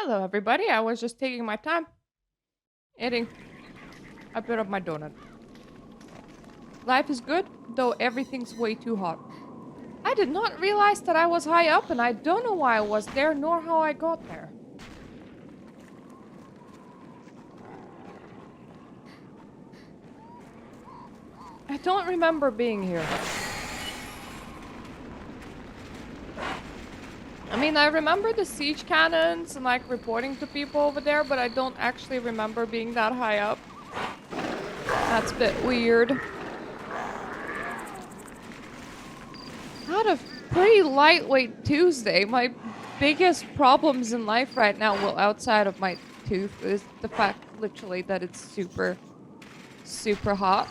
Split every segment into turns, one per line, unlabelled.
Hello, everybody. I was just taking my time eating a bit of my donut. Life is good, though everything's way too hot. I did not realize that I was high up, and I don't know why I was there nor how I got there. I don't remember being here. I mean, I remember the siege cannons and like reporting to people over there, but I don't actually remember being that high up. That's a bit weird. I had a pretty lightweight Tuesday. My biggest problems in life right now, well, outside of my tooth, is the fact literally that it's super, super hot.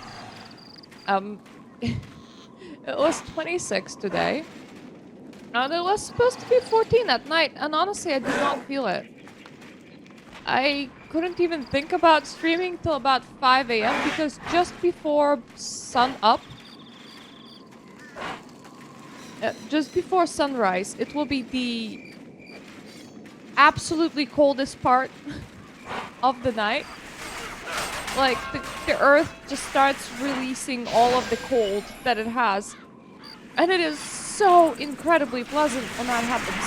It was 26 today. And it was supposed to be 14 at night, and honestly, I did not feel it. I couldn't even think about streaming till about 5 a.m. because just before sun up, just before sunrise, it will be the absolutely coldest part of the night. Like, the earth just starts releasing all of the cold that it has. And it is so incredibly pleasant when that happens.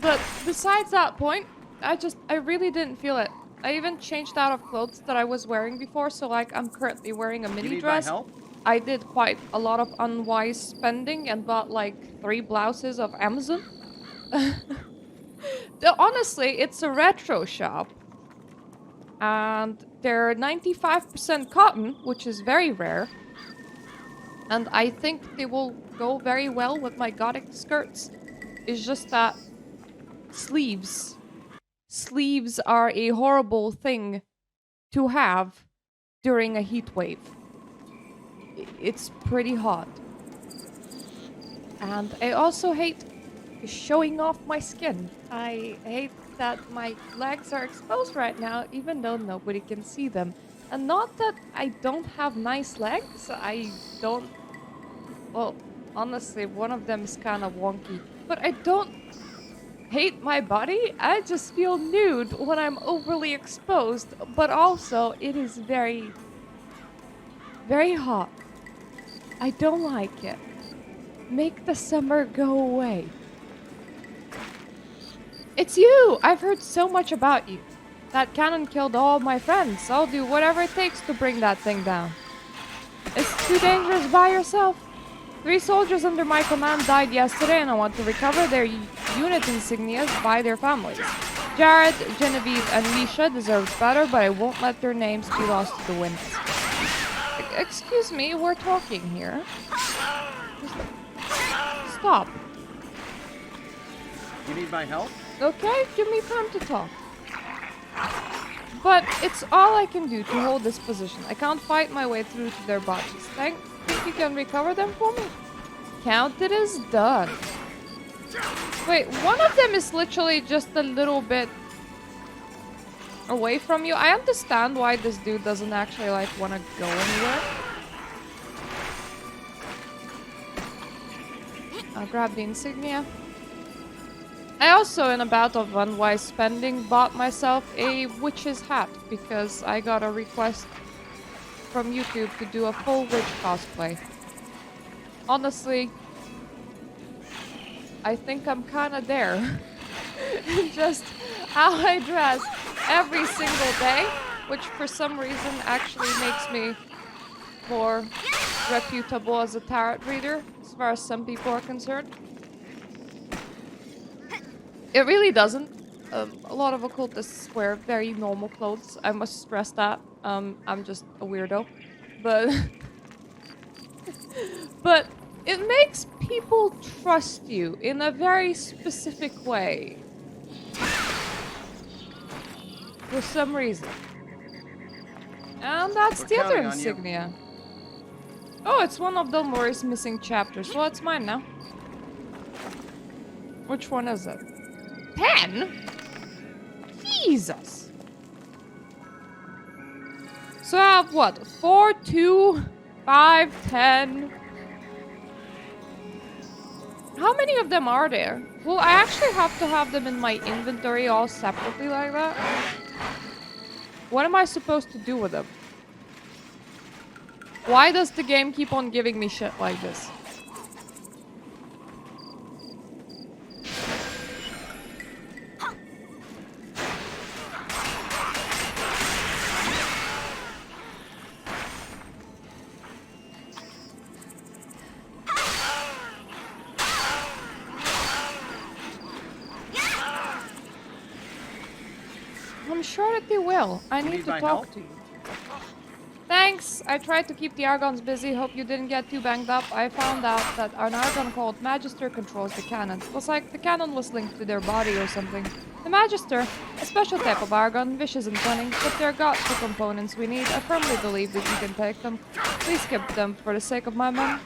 But besides that point, I really didn't feel it. I even changed out of clothes that I was wearing before, so like I'm currently wearing a mini dress.
My help?
I did quite a lot of unwise spending and bought like 3 blouses of Amazon. Honestly, it's a retro shop. And they're 95% cotton, which is very rare. And I think they will go very well with my gothic skirts. It's just that sleeves are a horrible thing to have during a heat wave. It's pretty hot. And I also hate showing off my skin. I hate that my legs are exposed right now, even though nobody can see them. And not that I don't have nice legs, I don't... Well, honestly, one of them is kind of wonky. But I don't hate my body, I just feel nude when I'm overly exposed. But also, it is very, very hot. I don't like it. Make the summer go away. It's you! I've heard so much about you. That cannon killed all my friends. I'll do whatever it takes to bring that thing down. It's too dangerous by yourself. 3 soldiers under my command died yesterday, and I want to recover their unit insignias by their families. Jared, Genevieve, and Misha deserve better, but I won't let their names be lost to the winds. Excuse me, we're talking here. Stop.
You need my help?
Okay, give me time to talk. But it's all I can do to hold this position. I can't fight my way through to their bodies. Think you can recover them for me? Count it as done. Wait, one of them is literally just a little bit away from you. I understand why this dude doesn't actually like want to go anywhere. I'll grab the insignia. I also, in a bout of unwise spending, bought myself a witch's hat because I got a request from YouTube to do a full witch cosplay. Honestly, I think I'm kind of there. Just how I dress every single day, which for some reason actually makes me more reputable as a tarot reader, as far as some people are concerned. It really doesn't. A lot of occultists wear very normal clothes. I must stress that. I'm just a weirdo. But... but it makes people trust you in a very specific way. For some reason. And that's the other insignia. Oh, it's one of Dolmori's missing chapters. Well, it's mine now. Which one is it? 10? Jesus. So I have what? 4, 2, 5, 10. How many of them are there? Well, I actually have to have them in my inventory all separately like that. What am I supposed to do with them? Why does the game keep on giving me shit like this? I'm sure that they will. I need to talk to you. Thanks! I tried to keep the Argons busy. Hope you didn't get too banged up. I found out that an Argon called Magister controls the cannon. It was like the cannon was linked to their body or something. The Magister, a special type of Argon, vicious and cunning, but they're got the components we need. I firmly believe that you can take them. Please skip them for the sake of my men.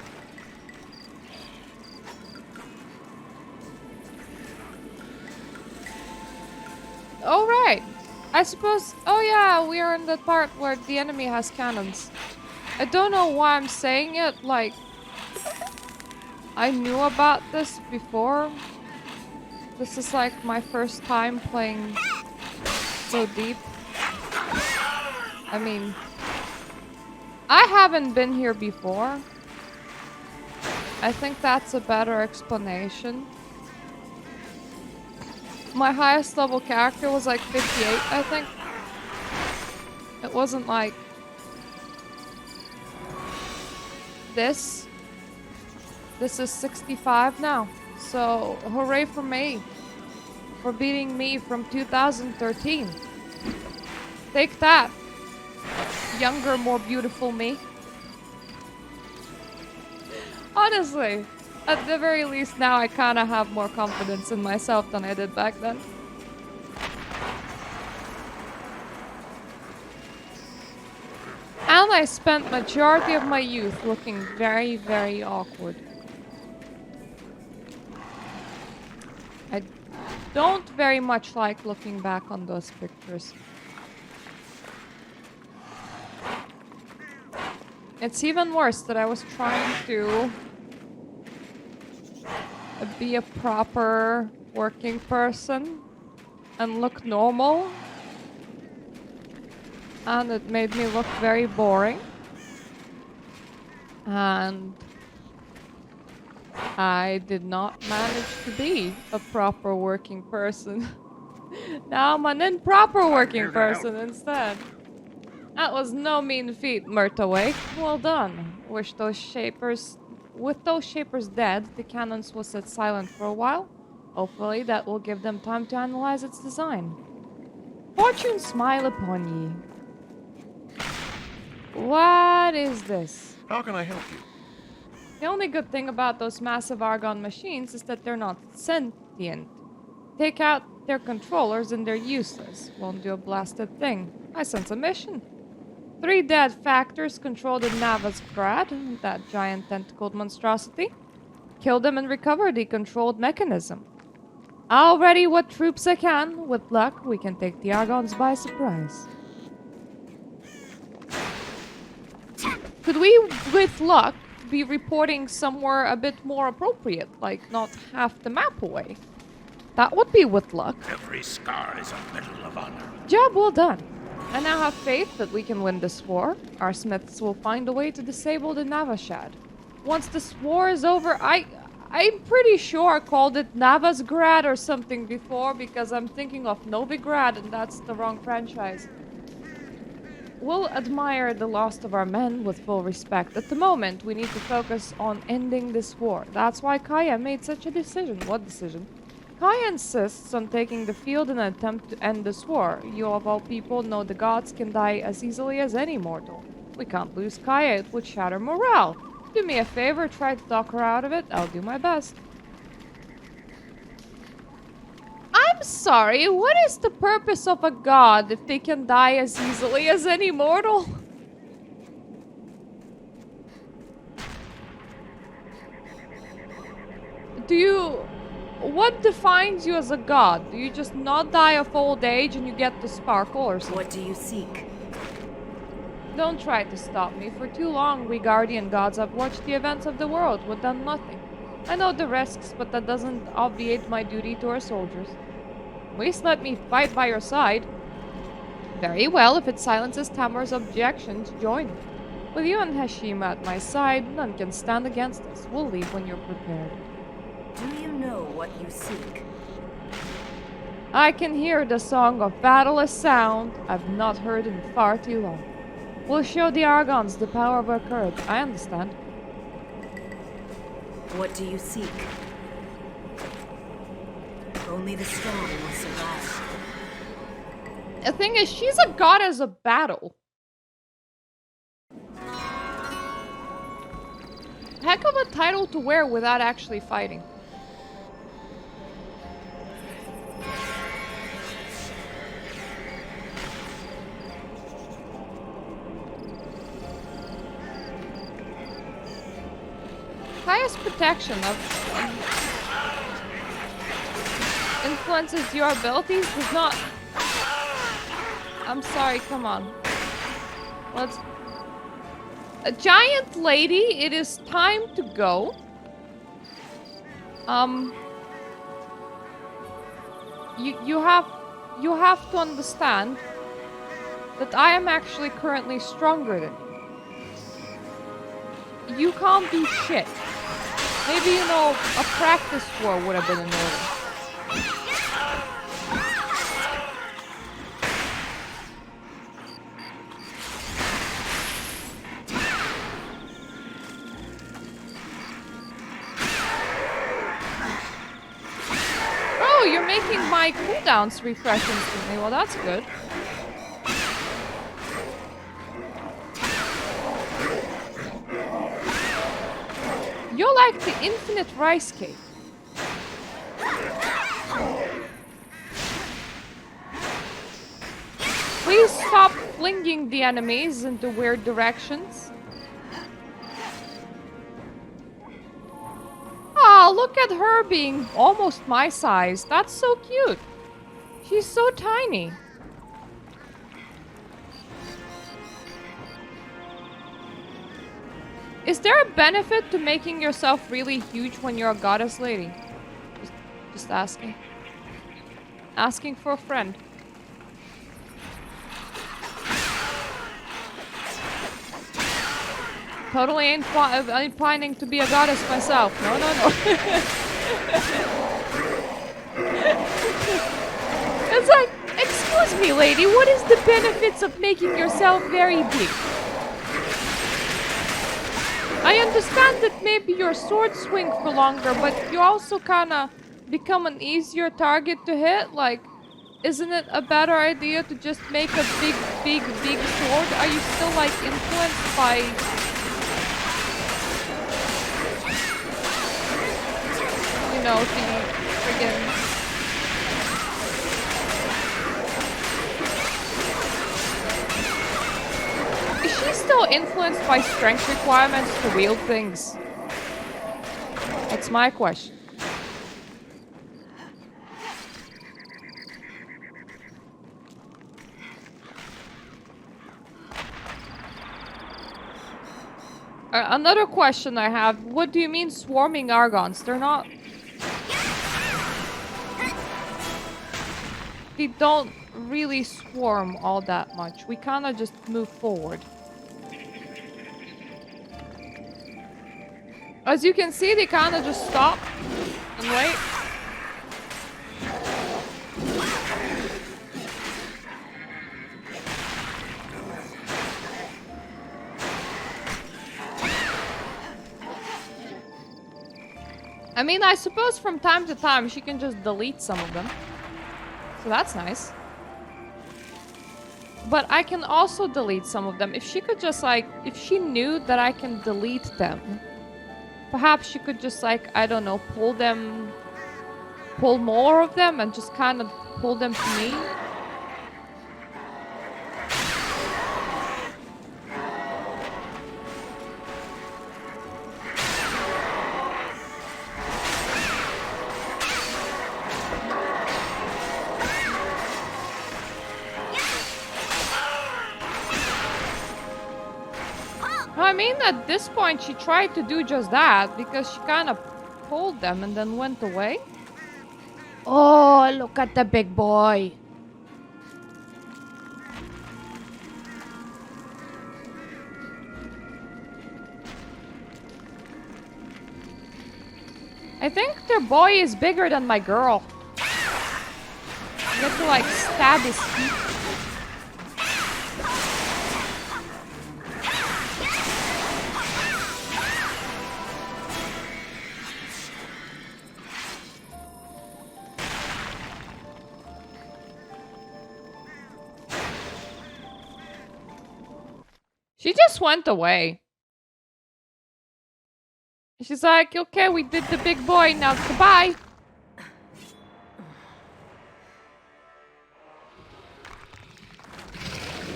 Oh, right. I suppose... Oh, yeah, we are in the part where the enemy has cannons. I don't know why I'm saying it, like... I knew about this before. This is like my first time playing so deep. I mean... I haven't been here before. I think that's a better explanation. My highest level character was like 58, I think. It wasn't like this. This is 65 now. So, hooray for me. For beating me from 2013. Take that. Younger, more beautiful me. Honestly. At the very least, now I kind of have more confidence in myself than I did back then. And I spent majority of my youth looking very, very awkward. I don't very much like looking back on those pictures. It's even worse that I was trying to be a proper working person and look normal, and it made me look very boring, and I did not manage to be a proper working person. Now I'm an improper working person instead. That was no mean feat, Murtaway. Well done. Wish those shapers... With those shapers dead, the cannons will sit silent for a while. Hopefully that will give them time to analyze its design. Fortune smile upon ye. What is this?
How can I help you?
The only good thing about those massive Argon machines is that they're not sentient. Take out their controllers and they're useless. Won't do a blasted thing. I sense a mission. 3 dead factors controlled in Nava's Grad, that giant tentacled monstrosity. Kill them and recover the controlled mechanism. I'll ready what troops I can. With luck, we can take the Argons by surprise. Could we, with luck, be reporting somewhere a bit more appropriate, like not half the map away? That would be with luck.
Every scar is a medal of honor.
Job well done. I now have faith that we can win this war. Our smiths will find a way to disable the Navashad. Once this war is over, I'm pretty sure I called it Navasgrad or something before because I'm thinking of Novigrad and that's the wrong franchise. We'll admire the loss of our men with full respect. At the moment, we need to focus on ending this war. That's why Kaya made such a decision. What decision? Kaya insists on taking the field in an attempt to end this war. You of all people know the gods can die as easily as any mortal. We can't lose Kaya, it would shatter morale. Do me a favor, try to talk her out of it. I'll do my best. I'm sorry, what is the purpose of a god if they can die as easily as any mortal? What defines you as a god? Do you just not die of old age and you get the sparkle or something?
What do you seek?
Don't try to stop me. For too long, we guardian gods have watched the events of the world. We've done nothing. I know the risks, but that doesn't obviate my duty to our soldiers. At least let me fight by your side. Very well, if it silences Tamar's objection to joining. With you and Hashima at my side, none can stand against us. We'll leave when you're prepared.
Do you know what you seek?
I can hear the song of battle, a sound I've not heard in far too long. We'll show the Argons the power of our courage. I understand.
What do you seek? Only the strong will survive.
The thing is, she's a goddess of battle. Heck of a title to wear without actually fighting. Highest protection influences your abilities does not. I'm sorry, come on. Let's. A giant lady, it is time to go. You have to understand that I am actually currently stronger than you. You can't do shit. Maybe, you know, a practice war would have been in order. Oh, you're making my cooldowns refresh instantly. Well, that's good. You're like the infinite rice cake. Please stop flinging the enemies into weird directions. Oh, look at her being almost my size. That's so cute. She's so tiny. Is there a benefit to making yourself really huge when you're a goddess lady? Just asking. Asking for a friend. Totally ain't planning to be a goddess myself. No, no, no. It's like, excuse me, lady, what is the benefits of making yourself very big? I understand that maybe your sword swing for longer, but you also kinda become an easier target to hit. Like, isn't it a better idea to just make a big sword? Are you still, like, influenced by... you know, the friggin'... Is she still influenced by strength requirements to wield things? That's my question. Another question I have. What do you mean swarming Argons? They're not... They don't really swarm all that much. We kinda just move forward. As you can see, they kinda just stop and wait. I mean, I suppose from time to time she can just delete some of them. So that's nice. But I can also delete some of them. If she could just, like, if she knew that I can delete them, perhaps she could just, like, I don't know, pull more of them and just kind of pull them to me. I mean, at this point, she tried to do just that because she kind of hold them and then went away? Oh, look at the big boy. I think their boy is bigger than my girl. I get to like stab his feet. She just went away. She's like, okay, we did the big boy, now goodbye.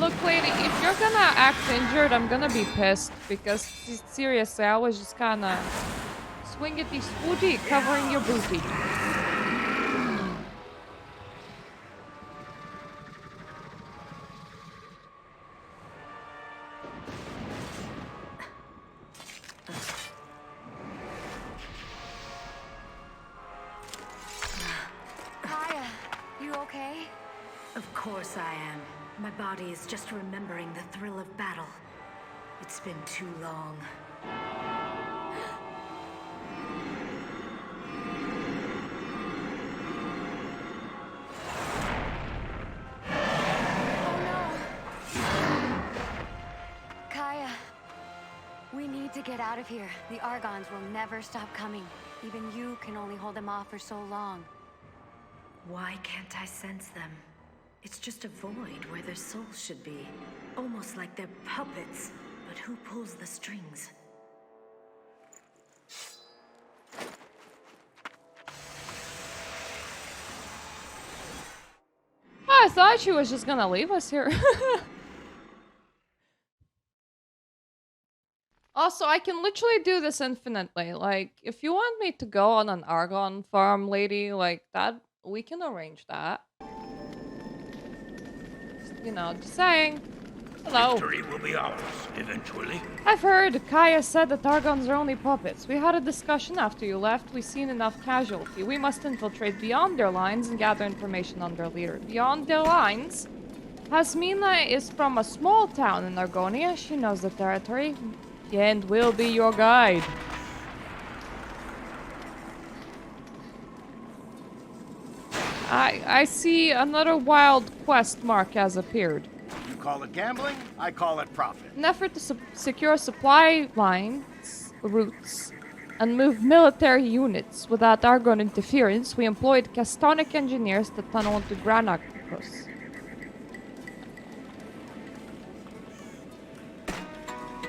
Look, lady, if you're gonna act injured, I'm gonna be pissed. Because, seriously, I was just kinda swingity swooty covering your booty.
Of course I am. My body is just remembering the thrill of battle. It's been too long.
Oh no! Kaya, we need to get out of here. The Argons will never stop coming. Even you can only hold them off for so long.
Why can't I sense them? It's just a void where their souls should be. Almost like they're puppets. But who pulls the strings?
I thought she was just gonna leave us here. Also, I can literally do this infinitely. Like, if you want me to go on an Argon farm, lady, like that, we can arrange that. You know, just saying. Hello.
Victory will be ours, eventually.
I've heard Kaya said that Argons are only puppets. We had a discussion after you left. We've seen enough casualty. We must infiltrate beyond their lines and gather information on their leader. Beyond their lines? Hasmina is from a small town in Argonia. She knows the territory. And will be your guide. I see another wild quest mark has appeared.
You call it gambling, I call it profit.
In an effort to secure supply lines, routes, and move military units without Argon interference, we employed Castonic engineers to tunnel into Granacus.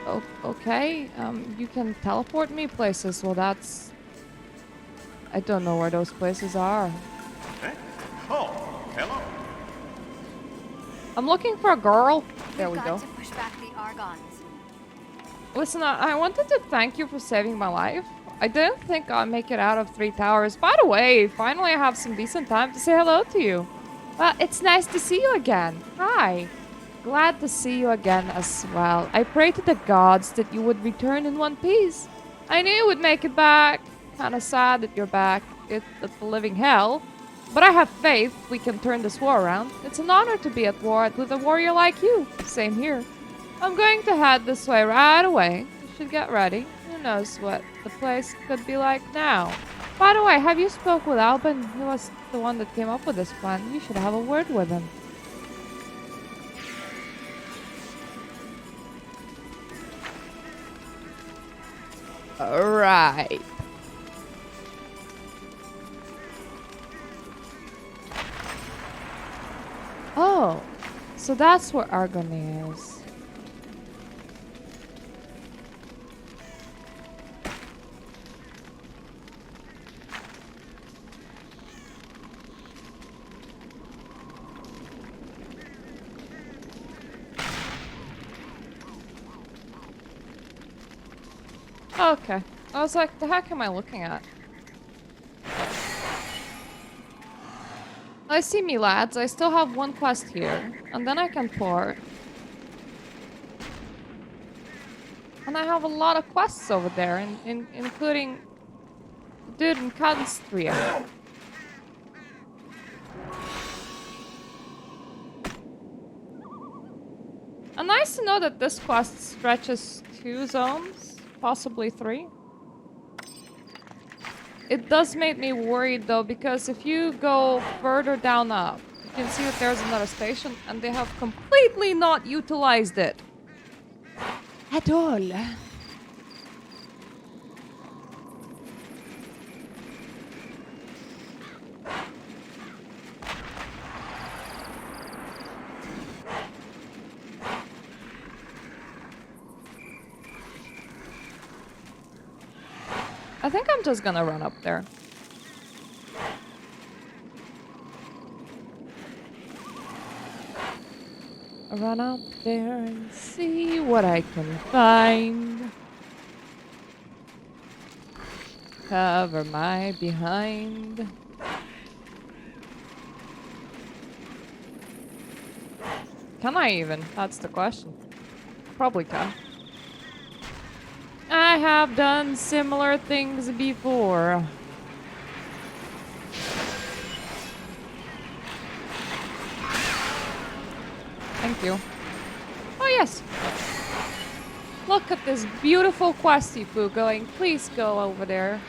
Oh, okay, you can teleport me places. Well, that's... I don't know where those places are.
Eh? Oh, hello.
I'm looking for a girl. There we
We've
go.
got to push back the Argons.
Listen, I wanted to thank you for saving my life. I didn't think I'd make it out of 3 towers. By the way, finally I have some decent time to say hello to you. Well, it's nice to see you again. Hi. Glad to see you again as well. I pray to the gods that you would return in one piece. I knew you would make it back. Kinda sad that you're back. It's the living hell. But I have faith we can turn this war around. It's an honor to be at war with a warrior like you. Same here. I'm going to head this way right away. You should get ready. Who knows what the place could be like now. By the way, have you spoke with Albin? He was the one that came up with this plan. You should have a word with him. Alright. Oh, so that's where Argon is. Okay. I was like, the heck am I looking at? I see me, lads. I still have 1 quest here. And then I can port. And I have a lot of quests over there, including dude in Kanstria. And nice to know that this quest stretches 2 zones, possibly 3. It does make me worried though, because if you go further down up, you can see that there's another station, and they have completely not utilized it. At all. I think I'm just gonna run up there. Run up there and see what I can find. Cover my behind. Can I even? That's the question. Probably can. I have done similar things before. Thank you. Oh yes. Look at this beautiful questy poo going. Please go over there.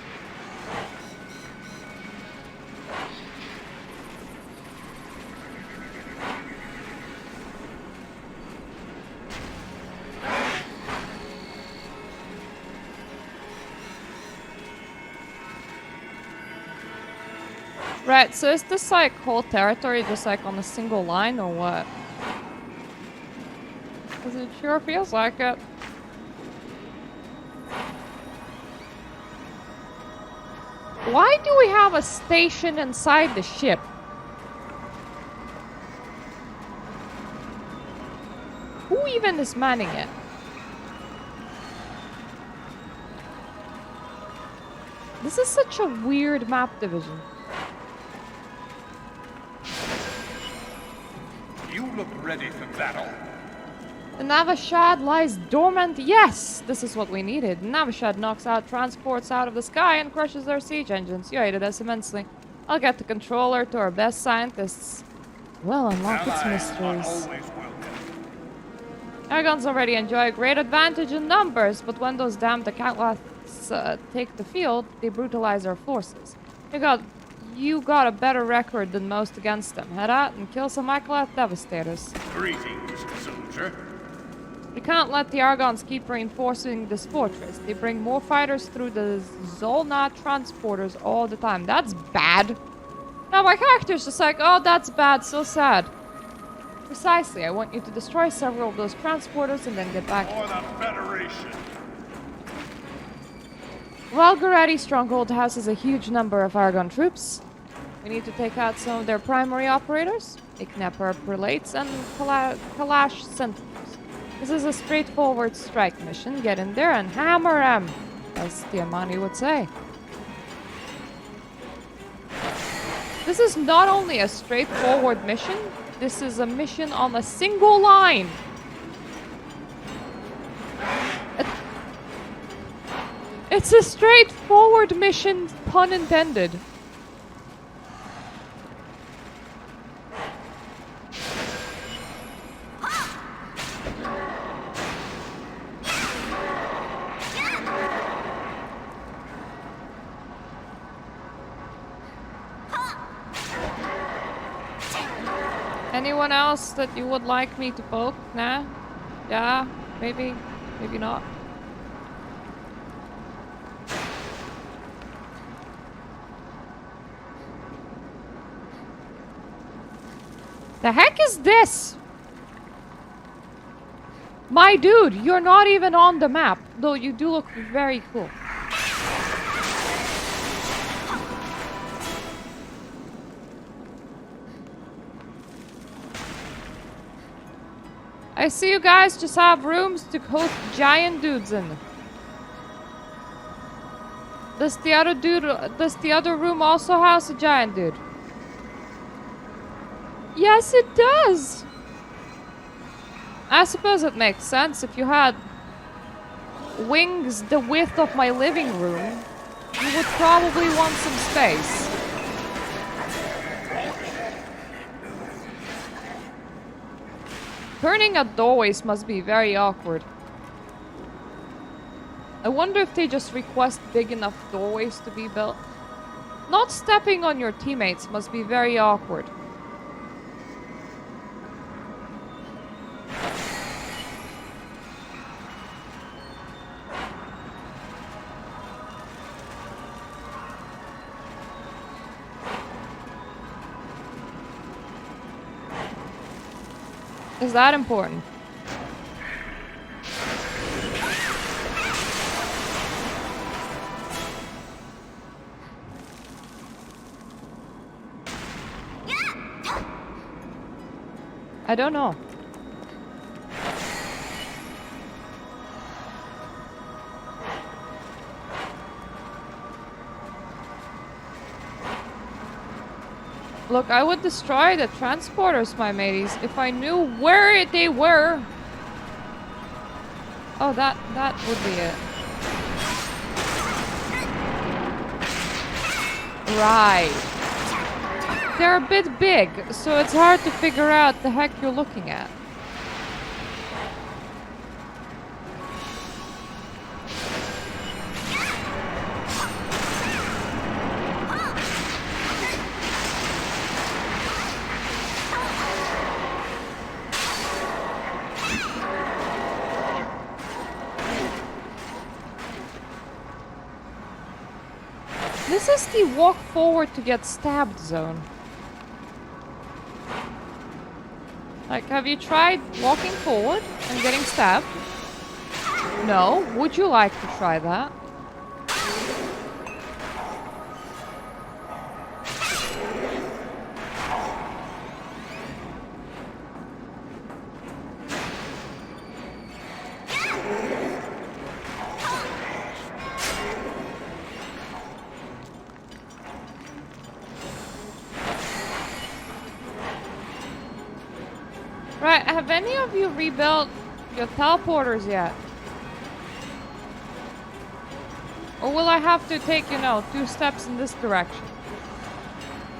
Right, so is this like whole territory just like on a single line or what? Because it sure feels like it. Why do we have a station inside the ship? Who even is manning it? This is such a weird map division.
You look ready for battle.
The Navashad lies dormant. Yes! This is what we needed. Navashad knocks out transports out of the sky and crushes their siege engines. You aided us immensely. I'll get the controller to our best scientists. Well, unlock its mysteries. Argons already enjoy a great advantage in numbers, but when those damned Acatlaths take the field, they brutalize our forces. You got a better record than most against them. Head out and kill some Acatlath devastators.
Greetings, soldier.
We can't let the Argons keep reinforcing this fortress. They bring more fighters through the Zolna transporters all the time. That's bad. Now my character's just like, oh, that's bad, so sad. Precisely, I want you to destroy several of those transporters and then get back.
For the Federation.
Valgarati Stronghold houses a huge number of Argon troops. We need to take out some of their primary operators, kidnap our prelates, and Kalash sentinels. This is a straightforward strike mission. Get in there and hammer them, as Tiamani would say. This is not only a straightforward mission, this is a mission on a single line. It's a straightforward mission, pun intended. Anyone else that you would like me to poke? Nah? Yeah? Maybe? Maybe not. The heck is this? My dude, you're not even on the map, though you do look very cool. I see you guys just have rooms to host giant dudes in. Does the other room also house a giant dude? Yes, it does. I suppose it makes sense if you had wings the width of my living room. you would probably want some space. Turning at doorways must be very awkward. I wonder if they just request big enough doorways to be built. Not stepping on your teammates must be very awkward. Is that important? I don't know. Look, I would destroy the transporters, my mateys, if I knew where they were. Oh, that would be it. Right. They're a bit big, so it's hard to figure out the heck you're looking at. This is the walk forward to get stabbed zone. Like, have you tried walking forward and getting stabbed? No? Would you like to try that? Right, have any of you rebuilt your teleporters yet? Or will I have to take, 2 steps in this direction?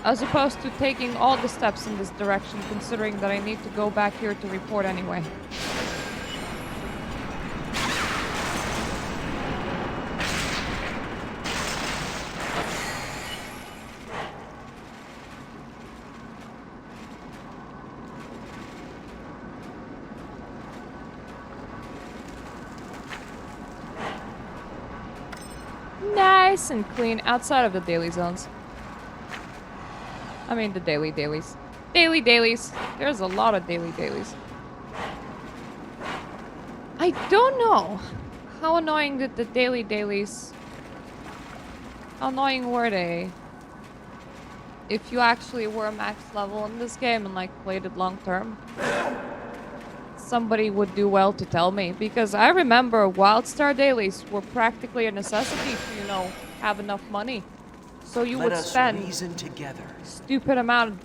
As opposed to taking all the steps in this direction, considering that I need to go back here to report anyway. Nice and clean outside of the daily zones. I mean the dailies. Dailies. There's a lot of dailies. I don't know how annoying did the dailies. How annoying were they? If you actually were max level in this game and like played it long term. Somebody would do well to tell me, because I remember Wildstar dailies were practically a necessity to, have enough money. So you would spend stupid amount of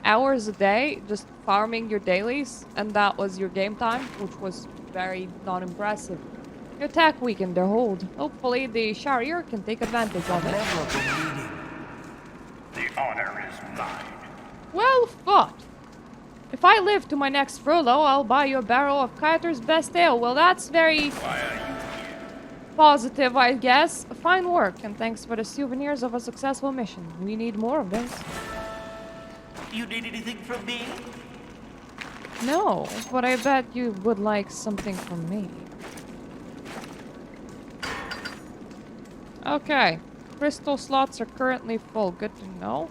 hours a day just farming your dailies, and that was your game time, which was very not impressive. Your attack weakened their hold. Hopefully the Sharier can take advantage of it.
The honor is mine.
Well fought. If I live to my next furlough, I'll buy you a barrel of Kaiter's best ale. Well, that's very positive, I guess. Fine work, and thanks for the souvenirs of a successful mission. We need more of this.
You need anything from me?
No, but I bet you would like something from me. Okay. Crystal slots are currently full. Good to know.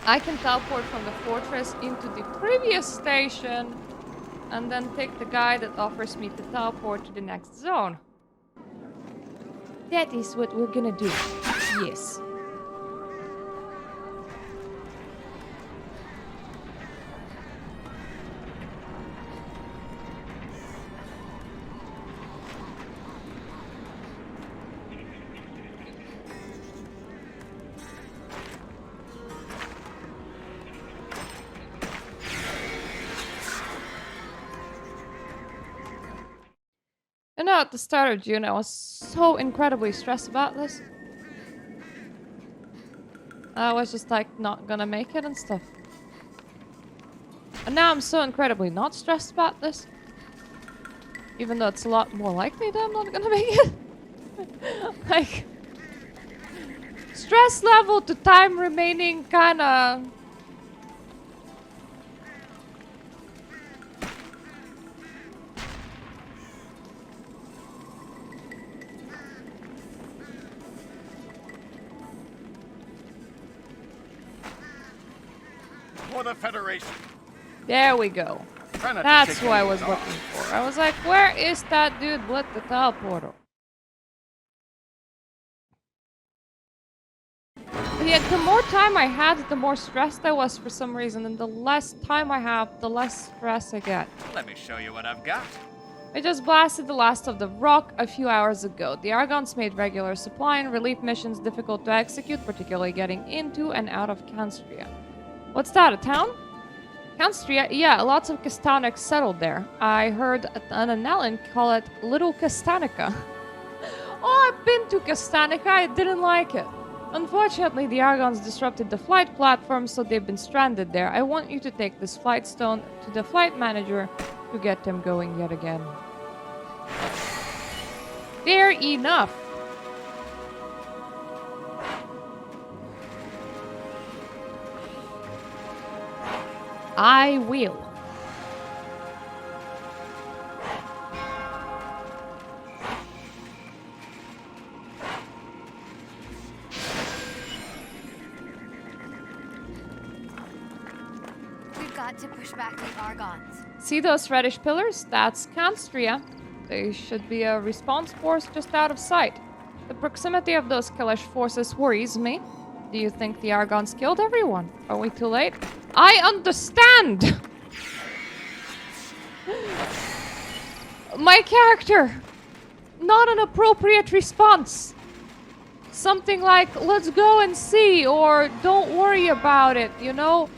I can teleport from the fortress into the previous station and then take the guy that offers me to teleport to the next zone. That is what we're gonna do. Yes. at the start of June, I was so incredibly stressed about this. I was just like not gonna make it and stuff. And now I'm so incredibly not stressed about this. Even though it's a lot more likely that I'm not gonna make it. Like, stress level to time remaining kinda...
For the Federation.
There we go.
Try not to
That's
take
who I
any
was
off.
looking for. I was like, where is that dude with the teleporter? But yet, the more time I had, the more stressed I was for some reason. And the less time I have, the less stress I get.
Let me show you what I've got.
I just blasted the last of the rock a few hours ago. The Argons made regular supply and relief missions difficult to execute, particularly getting into and out of Canstria. What's that, a town? Canstria? Yeah, lots of Castanics settled there. I heard an Anellan call it Little Castanica. Oh, I've been to Castanica, I didn't like it. Unfortunately, the Argons disrupted the flight platform, so they've been stranded there. I want you to take this flight stone to the flight manager to get them going yet again. Fair enough. I will.
We've got to push back the Argons.
See those reddish pillars? That's Canstria. They should be a response force just out of sight. The proximity of those Kalesh forces worries me. Do you think the Argons killed everyone? Are we too late? I understand! My character! Not an appropriate response. Something like, let's go and see, or don't worry about it, you know?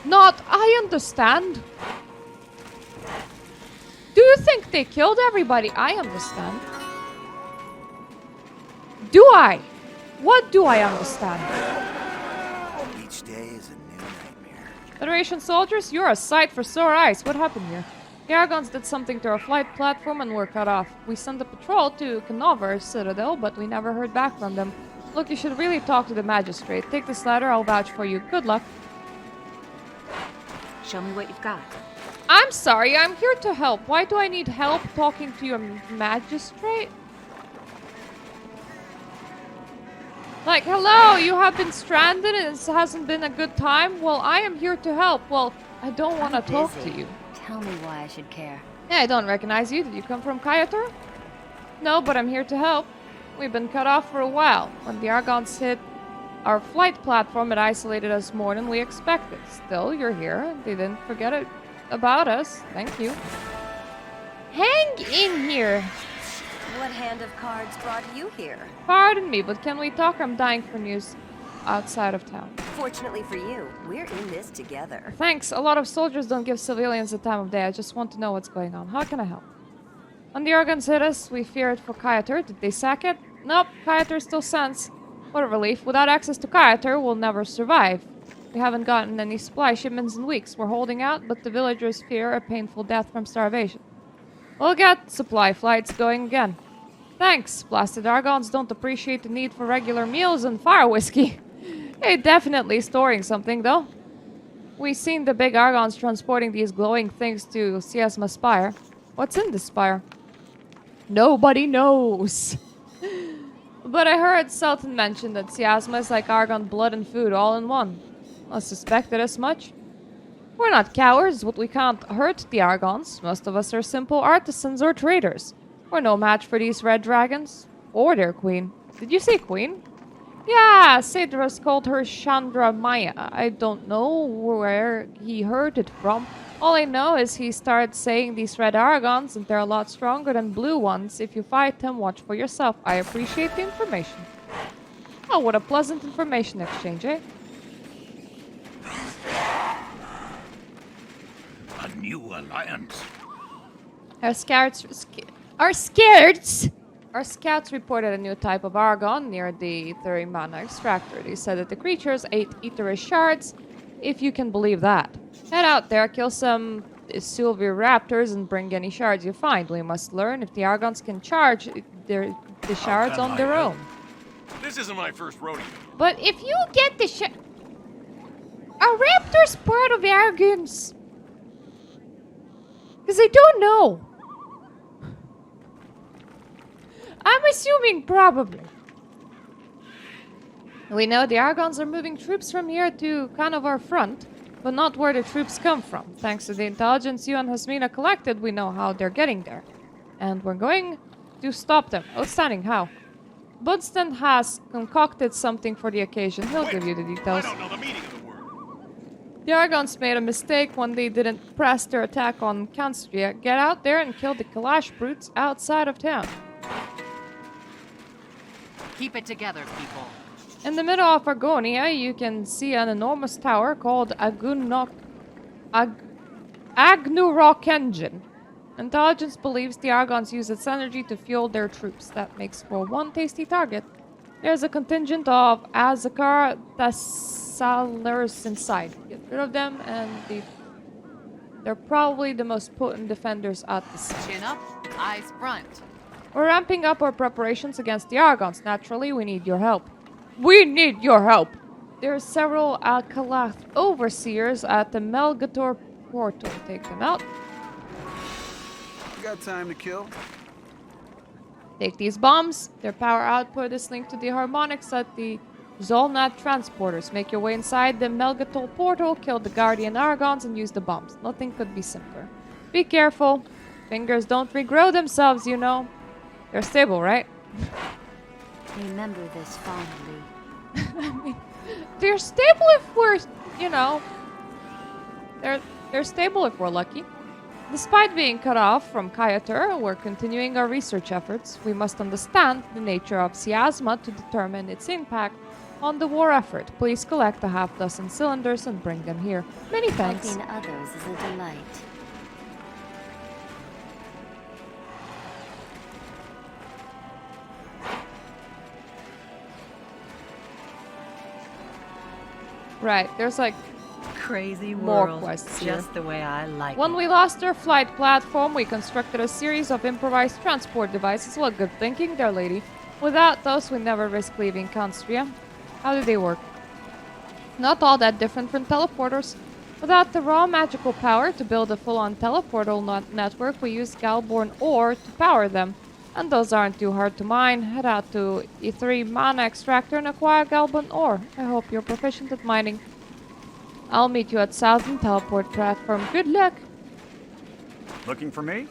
Not, I understand. Do you think they killed everybody? I understand. Do I? What do I understand?
Each day is a new nightmare.
Federation soldiers, you're a sight for sore eyes. What happened here? The Argons did something to our flight platform and were cut off. We sent a patrol to Canover Citadel, but we never heard back from them. Look, you should really talk to the magistrate. Take this letter, I'll vouch for you. Good luck.
Show me what you've got.
I'm sorry, I'm here to help. Why do I need help talking to your magistrate? Like, hello, you have been stranded and it hasn't been a good time? Well, I am here to help. Well, I don't want to talk to you.
Tell me why I should care.
Yeah, I don't recognize you. Did you come from Kayatur? No, but I'm here to help. We've been cut off for a while. When the Argons hit our flight platform, it isolated us more than we expected. Still, you're here. They didn't forget it about us. Thank you. Hang in here.
What hand of cards brought you here?
Pardon me, but can we talk? I'm dying for news outside of town.
Fortunately for you, we're in this together.
Thanks. A lot of soldiers don't give civilians the time of day. I just want to know what's going on. How can I help? When the Argons hit us, we feared for Kayatur. Did they sack it? Nope. Kayatur still stands. What a relief. Without access to Kayatur, we'll never survive. We haven't gotten any supply shipments in weeks. We're holding out, but the villagers fear a painful death from starvation. We'll get supply flights going again. Thanks. Blasted Argons don't appreciate the need for regular meals and fire whiskey. They're definitely storing something, though. We've seen the big Argons transporting these glowing things to Siasma Spire. What's in this spire? Nobody knows. But I heard Sultan mention that Siasma is like Argon blood and food all in one. I suspected as much. We're not cowards, but we can't hurt the Argons. Most of us are simple artisans or traders. We're no match for these red dragons. Or their queen. Did you say queen? Yeah, Cedrus called her Chandra Maya. I don't know where he heard it from. All I know is he started saying these red Argons and they're a lot stronger than blue ones. If you fight them, watch for yourself. I appreciate the information. Oh, what a pleasant information exchange, eh?
A new alliance.
Our scouts reported a new type of Argon near the Tera mana extractor. They said that the creatures ate Aetherus shards, if you can believe that. Head out there, kill some silver raptors, and bring any shards you find. We must learn if the Argons can charge the shards on their own.
This isn't my first rodeo.
But if you get the are raptors part of Argons? Because I don't know. I'm assuming probably. We know the Argons are moving troops from here to kind of our front, but not where the troops come from. Thanks to the intelligence you and Hasmina collected, we know how they're getting there. And we're going to stop them. Outstanding, how? Bunston has concocted something for the occasion. He'll give you the details.
I don't know the meaning of the word.
The Argons made a mistake when they didn't press their attack on Canstria. Get out there and kill the Kalash brutes outside of town.
Keep it together, people.
In the middle of Argonia, you can see an enormous tower called Agnurok Engine. Intelligence believes the Argons use its energy to fuel their troops. That makes for one tasty target. There's a contingent of Azakar Thassalers inside. Get rid of them, and they're probably the most potent defenders at the scene.
Chin up, eyes front.
We're ramping up our preparations against the Argons. Naturally, we need your help. We need your help! There are several Alcalath overseers at the Melgator portal. Take them out.
You got time to kill?
Take these bombs. Their power output is linked to the harmonics at the Zolnat transporters. Make your way inside the Melgator portal, kill the Guardian Argons, and use the bombs. Nothing could be simpler. Be careful. Fingers don't regrow themselves, you know. They're stable, right?
Remember this fondly.
I mean, they're stable if we're, you know, they're stable if we're lucky. Despite being cut off from Kayatur, we're continuing our research efforts. We must understand the nature of Siasma to determine its impact on the war effort. Please collect a half-dozen cylinders and bring them here. Many thanks.
Helping others is a delight.
Right, there's like
Crazy
more
world,
quests here.
just the way I like
When
it.
we lost our flight platform, we constructed a series of improvised transport devices. Well, good thinking there, lady. Without those, we never risk leaving Constria. How do they work? Not all that different from teleporters. Without the raw magical power to build a full-on teleportal network, we use Galborn ore to power them. And those aren't too hard to mine. Head out to E3 mana extractor and acquire Galborn ore. I hope you're proficient at mining. I'll meet you at Southern Teleport Platform. Good luck!
Looking for me?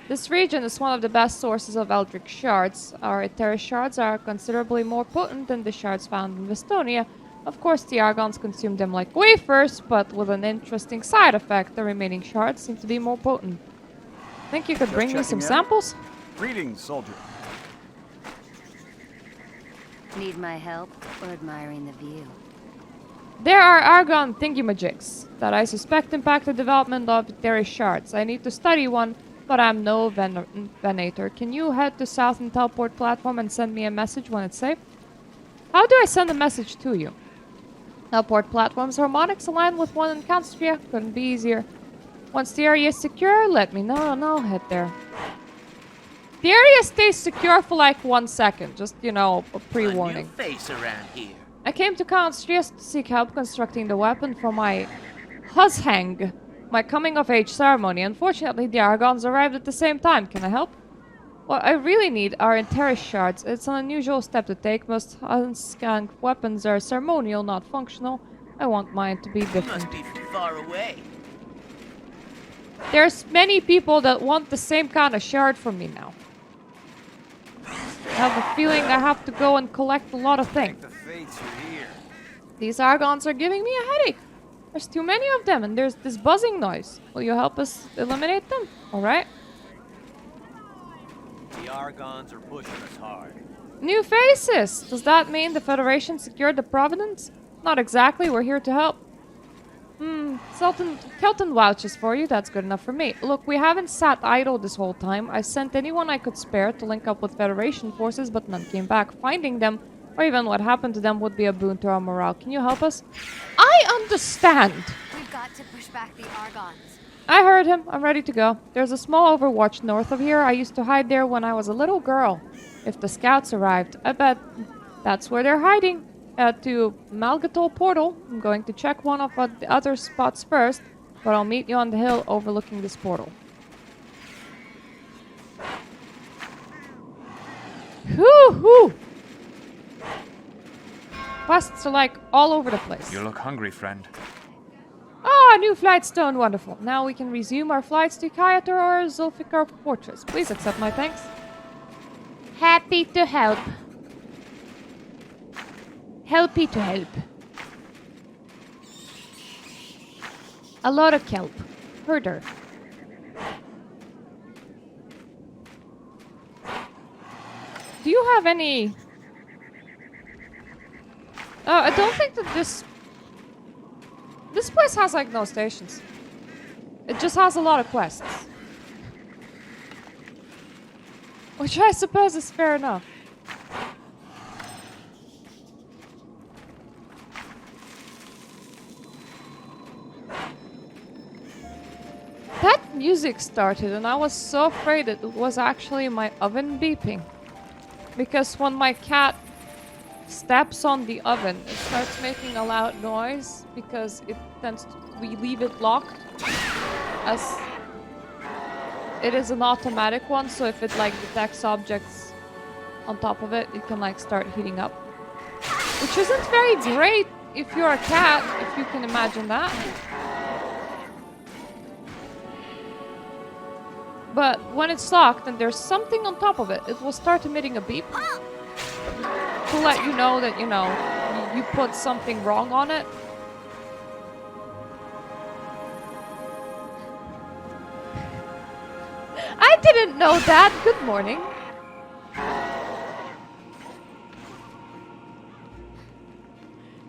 This region is one of the best sources of Eldritch shards. Our Tera shards are considerably more potent than the shards found in Vestonia. Of course, the Argons consume them like wafers, but with an interesting side effect. The remaining shards seem to be more potent. Think you could
Just
bring me some
checking in.
samples?
Greetings, soldier.
Need my help or admiring the view?
There are Argon thingy-majigs that I suspect impact the development of Tera shards. I need to study one, but I'm no venator. Can you head to Southern Teleport Platform and send me a message when it's safe? How do I send a message to you? Teleport Platform's harmonics align with one in Constria. Couldn't be easier. Once the area is secure, let me know and I'll head there. The area stays secure for like 1 second. Just, you know, a pre-warning.
A new face around here.
I came to Constria to seek help constructing the weapon for my Hushang, my coming-of-age ceremony. Unfortunately, the Argons arrived at the same time. Can I help? What I really need are Tera shards. It's an unusual step to take. Most Hushang weapons are ceremonial, not functional. I want mine to be
You
different.
must be far away.
There's many people that want the same kind of shard from me now. I have a feeling I have to go and collect a lot of things.
The fates are here.
These Argons are giving me a headache. There's too many of them, and there's this buzzing noise. Will you help us eliminate them? Alright.
The Argons are pushing us hard.
New faces! Does that mean the Federation secured the Providence? Not exactly, we're here to help. Kelton vouches for you. That's good enough for me. Look, we haven't sat idle this whole time. I sent anyone I could spare to link up with Federation forces, but none came back. Finding them, or even what happened to them, would be a boon to our morale. Can you help us? I understand!
We've got to push back the Argons.
I heard him. I'm ready to go. There's a small overwatch north of here. I used to hide there when I was a little girl. If the scouts arrived, I bet that's where they're hiding. To Malgatol Portal. I'm going to check one of the other spots first, but I'll meet you on the hill overlooking this portal. Whoo-hoo! Quests are like all over the place.
You look hungry, friend.
Ah, new flight stone, wonderful. Now we can resume our flights to Kyator or Zulfikar Fortress. Please accept my thanks. Happy to help. Helpy to help. A lot of kelp. Herder. Do you have any... I don't think that this place has like no stations. It just has a lot of quests. Which I suppose is fair enough. That music started and I was so afraid it was actually my oven beeping. Because when my cat steps on the oven, it starts making a loud noise because it tends to, we leave it locked as it is an automatic one, so if it like detects objects on top of it, it can like start heating up. Which isn't very great if you're a cat, if you can imagine that. But when it's locked and there's something on top of it, it will start emitting a beep to let you know that, you know, you put something wrong on it. I didn't know that. Good morning.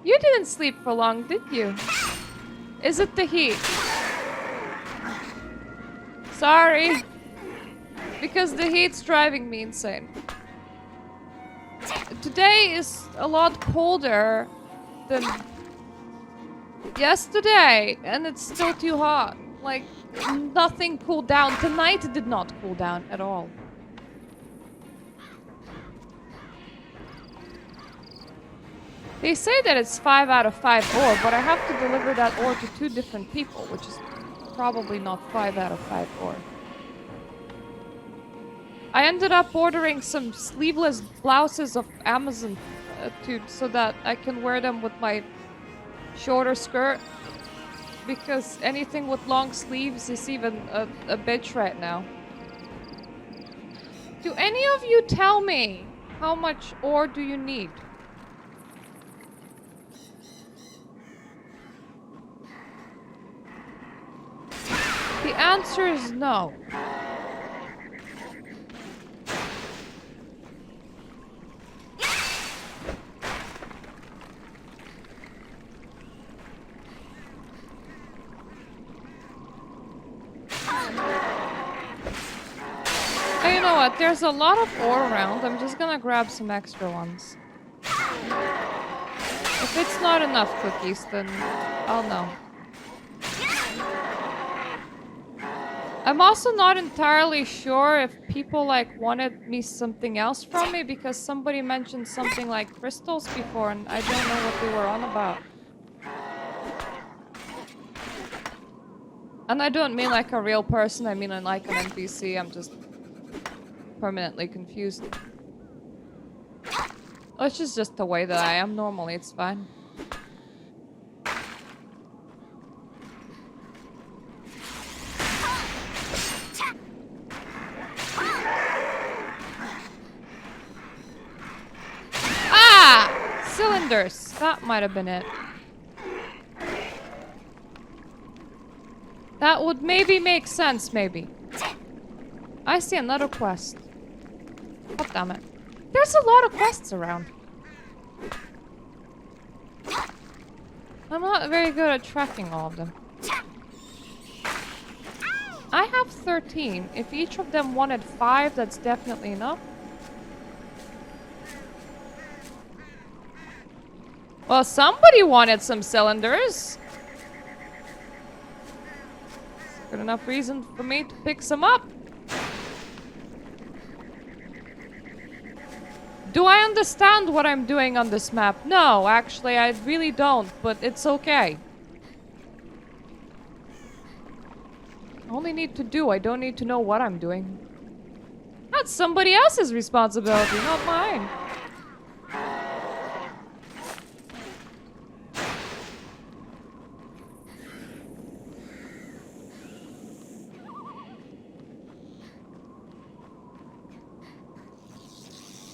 You didn't sleep for long, did you? Is it the heat? Sorry. Because the heat's driving me insane. Today is a lot colder than yesterday, and it's still too hot. Like, nothing cooled down. Tonight it did not cool down at all. They say that it's 5 out of 5 ore, but I have to deliver that ore to 2 different people, which is probably not 5 out of 5 ore. I ended up ordering some sleeveless blouses of Amazon so that I can wear them with my shorter skirt. Because anything with long sleeves is even a bitch right now. Do any of you tell me how much ore do you need? The answer is no. Hey, you know what? There's a lot of ore around. I'm just gonna grab some extra ones. If it's not enough cookies, then I'll know. I'm also not entirely sure if people like wanted me something else from me because somebody mentioned something like crystals before and I don't know what they were on about. And I don't mean like a real person, I mean like an NPC. I'm just permanently confused. Which is just the way that I am normally, it's fine. Cylinders! That might have been it. That would maybe make sense, maybe. I see another quest. God damn it. There's a lot of quests around. I'm not very good at tracking all of them. I have 13. If each of them wanted 5, that's definitely enough. Well, somebody wanted some cylinders. Good enough reason for me to pick some up. Do I understand what I'm doing on this map? No, actually, I really don't, but it's okay. I only need to do, I don't need to know what I'm doing. That's somebody else's responsibility, not mine.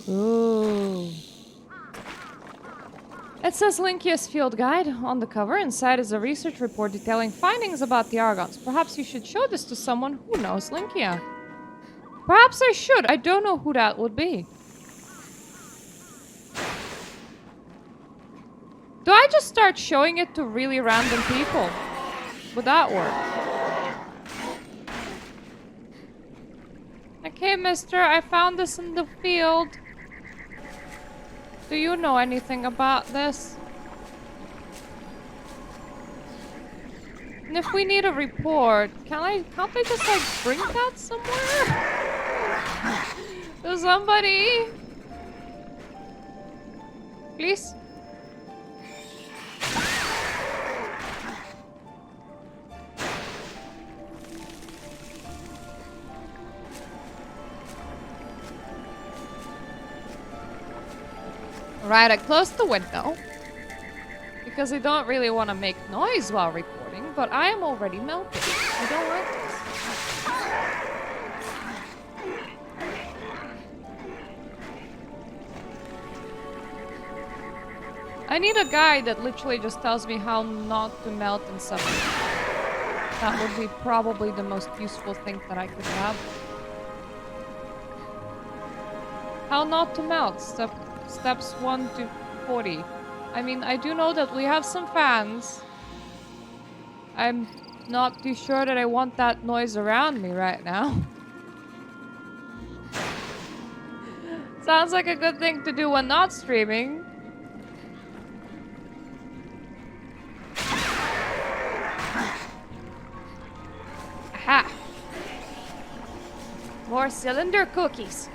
Ooh. It says Linkia's field guide on the cover. Inside is a research report detailing findings about the Argons. Perhaps you should show this to someone who knows Linkia. Perhaps I should. I don't know who that would be. Do I just start showing it to really random people? Would that work? Okay, mister, I found this in the field. Do you know anything about this? And if we need a report, can't I just like bring that somewhere? To somebody? Please? Right, I closed the window because I don't really want to make noise while recording, but I am already melting. I don't like this. I need a guide that literally just tells me how not to melt in something. That would be probably the most useful thing that I could have. How not to melt. Steps 1 to 40. I mean, I do know that we have some fans. I'm not too sure that I want that noise around me right now. Sounds like a good thing to do when not streaming. Aha! More cylinder cookies.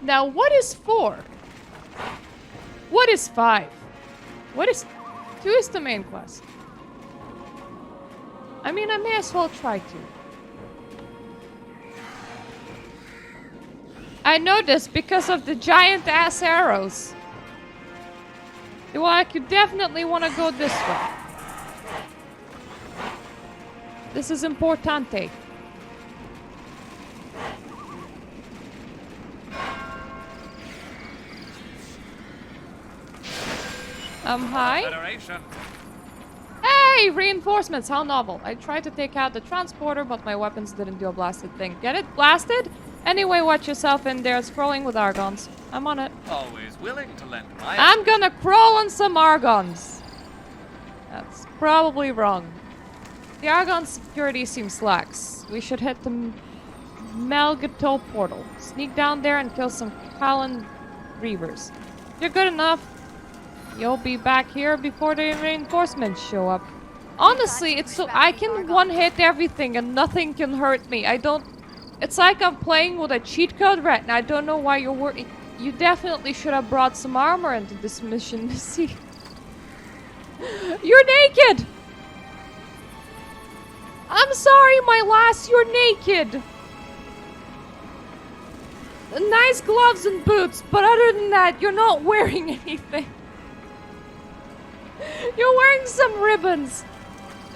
Now, what is 4? What is 5? What is... 2 is the main quest. I mean, I may as well try to. I know this because of the giant-ass arrows. Well, I could definitely want to go this way. This is importante. Hi.
Federation.
Hey, reinforcements, how novel. I tried to take out the transporter, but my weapons didn't do a blasted thing. Get it? Blasted? Anyway, watch yourself in there, scrolling with Argons. I'm on it.
Always willing to lend my...
I'm gonna crawl on some Argons. That's probably wrong. The Argon security seems lax. We should hit the Malgato portal. Sneak down there and kill some Callan Reavers. If you're good enough, you'll be back here before the reinforcements show up. Honestly, it's so I can one-hit everything and nothing can hurt me. I don't... It's like I'm playing with a cheat code right now. I don't know why you're worried. You definitely should have brought some armor into this mission, Missy. You're naked! I'm sorry, my lass, you're naked! Nice gloves and boots, but other than that, you're not wearing anything. You're wearing some ribbons.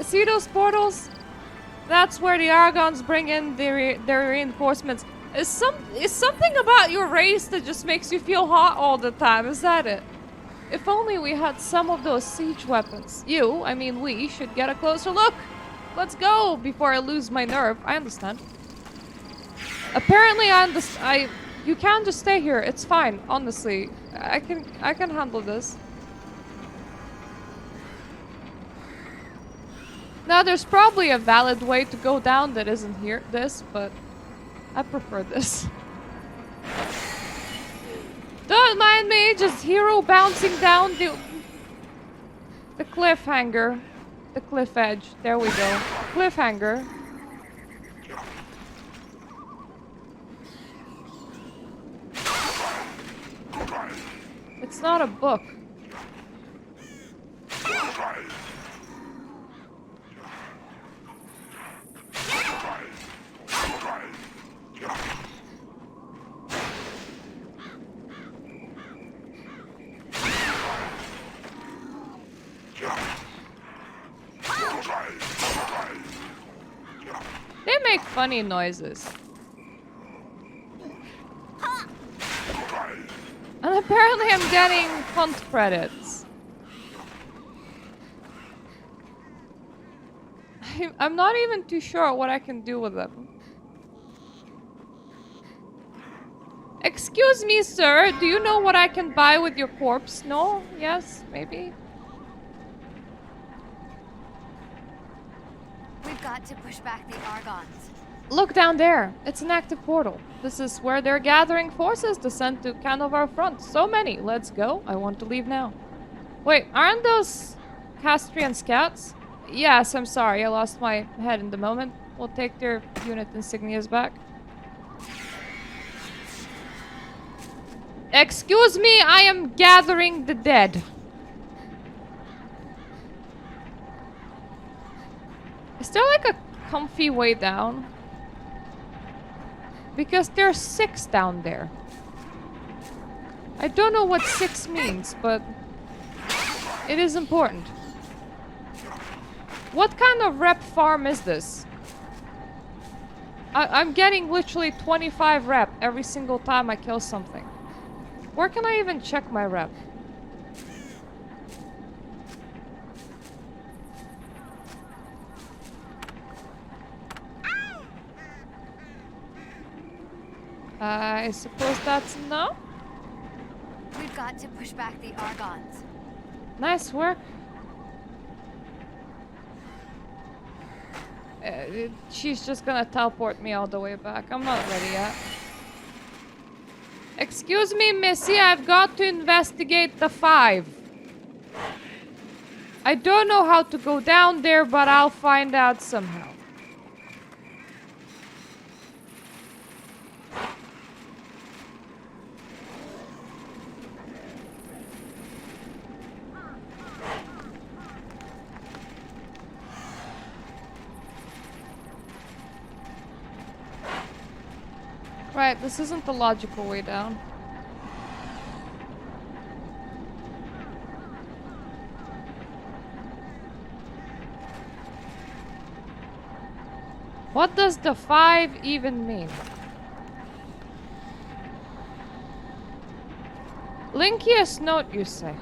See those portals? That's where the Argons bring in their reinforcements. Is something about your race that just makes you feel hot all the time? Is that it? If only we had some of those siege weapons. We should get a closer look. Let's go before I lose my nerve. I understand. Apparently, You can just stay here. It's fine, honestly. I can handle this. Now, there's probably a valid way to go down that isn't here, but I prefer this. Don't mind me, just hero bouncing down the cliffhanger. The cliff edge. There we go. Cliffhanger. It's not a book. They make funny noises. And apparently I'm getting hunt credits. I'm not even too sure what I can do with them. Excuse me, sir. Do you know what I can buy with your corpse? No? Yes? Maybe?
We've got to push back the Argons.
Look down there. It's an active portal. This is where they're gathering forces to send to Canovar front. So many. Let's go. I want to leave now. Wait, aren't those Castrian scouts? Yes, I'm sorry. I lost my head in the moment. We'll take their unit insignias back. Excuse me, I am gathering the dead. Is there like a comfy way down? Because there's 6 down there. I don't know what 6 means, but it is important. What kind of rep farm is this? I'm getting literally 25 rep every single time I kill something. Where can I even check my rep? I suppose that's enough?
We've got to push back the Argons.
Nice work. She's just gonna teleport me all the way back. I'm not ready yet. Excuse me, Missy, I've got to investigate the 5. I don't know how to go down there, but I'll find out somehow. Right, this isn't the logical way down. What does the 5 even mean? Linkiest note, you say?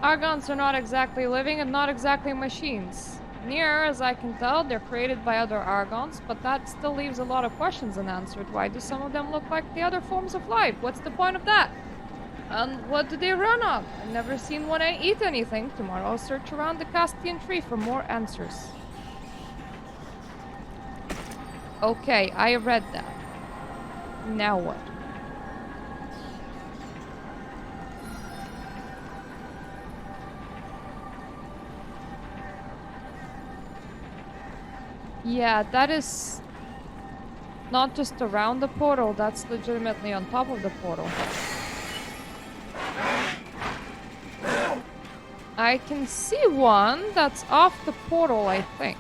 Argons are not exactly living and not exactly machines. Near as I can tell, they're created by other Argons, but that still leaves a lot of questions unanswered. Why do some of them look like the other forms of life? What's the point of that? And what do they run on? I've never seen one eat anything. Tomorrow I'll search around the Castian tree for more answers. Okay, I read that. Now what? Yeah, that is not just around the portal, that's legitimately on top of the portal. I can see one that's off the portal, I think.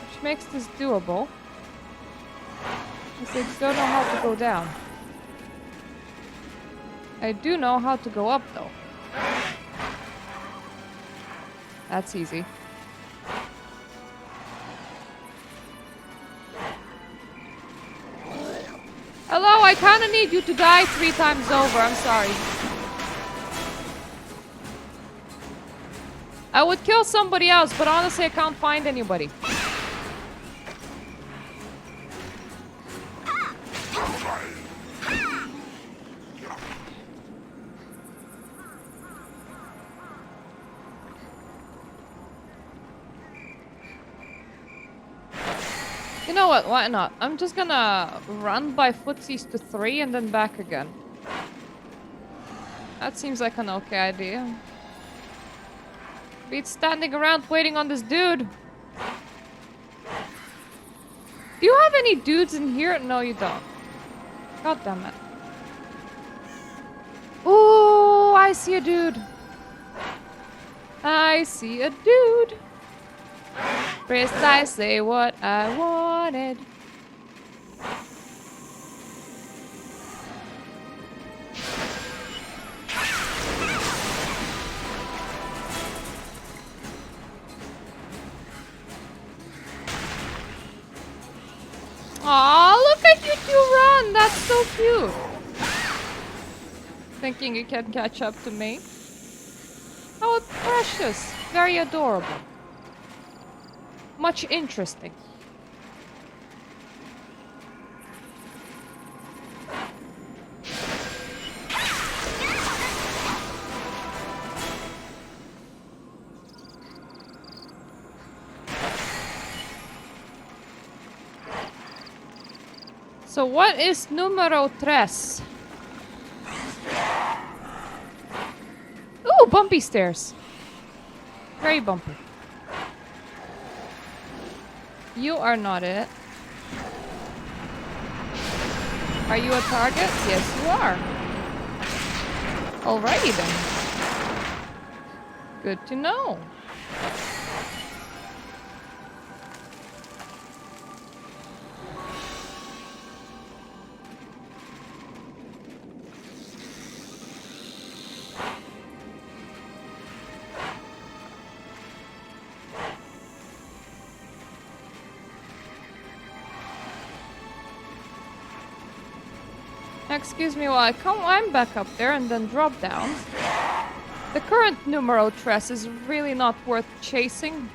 Which makes this doable. I just don't know how to go down. I do know how to go up, though. That's easy. Hello, I kinda need you to die 3 times over, I'm sorry. I would kill somebody else, but honestly I can't find anybody. You know what? Why not? I'm just gonna run by footsies to 3 and then back again. That seems like an okay idea. Beat standing around waiting on this dude. Do you have any dudes in here? No, you don't. God damn it. Ooh, I see a dude. I see a dude. Precisely what I wanted. Aw, look at you two run! That's so cute! Thinking you can catch up to me? How precious! Very adorable. Much interesting. So what is numero tres? Ooh, bumpy stairs. Very bumpy. You are not it. Are you a target? Yes, you are. Alrighty then. Good to know. Excuse me while I climb back up there and then drop down. The current numero tres is really not worth chasing,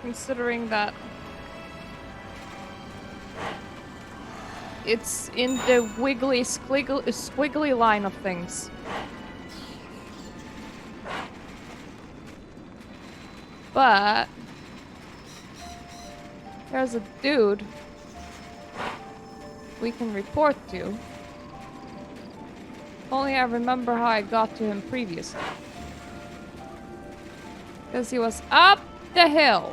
considering that it's in the wiggly, squiggly line of things. But there's a dude we can report to. Only I remember how I got to him previously. Because he was up the hill.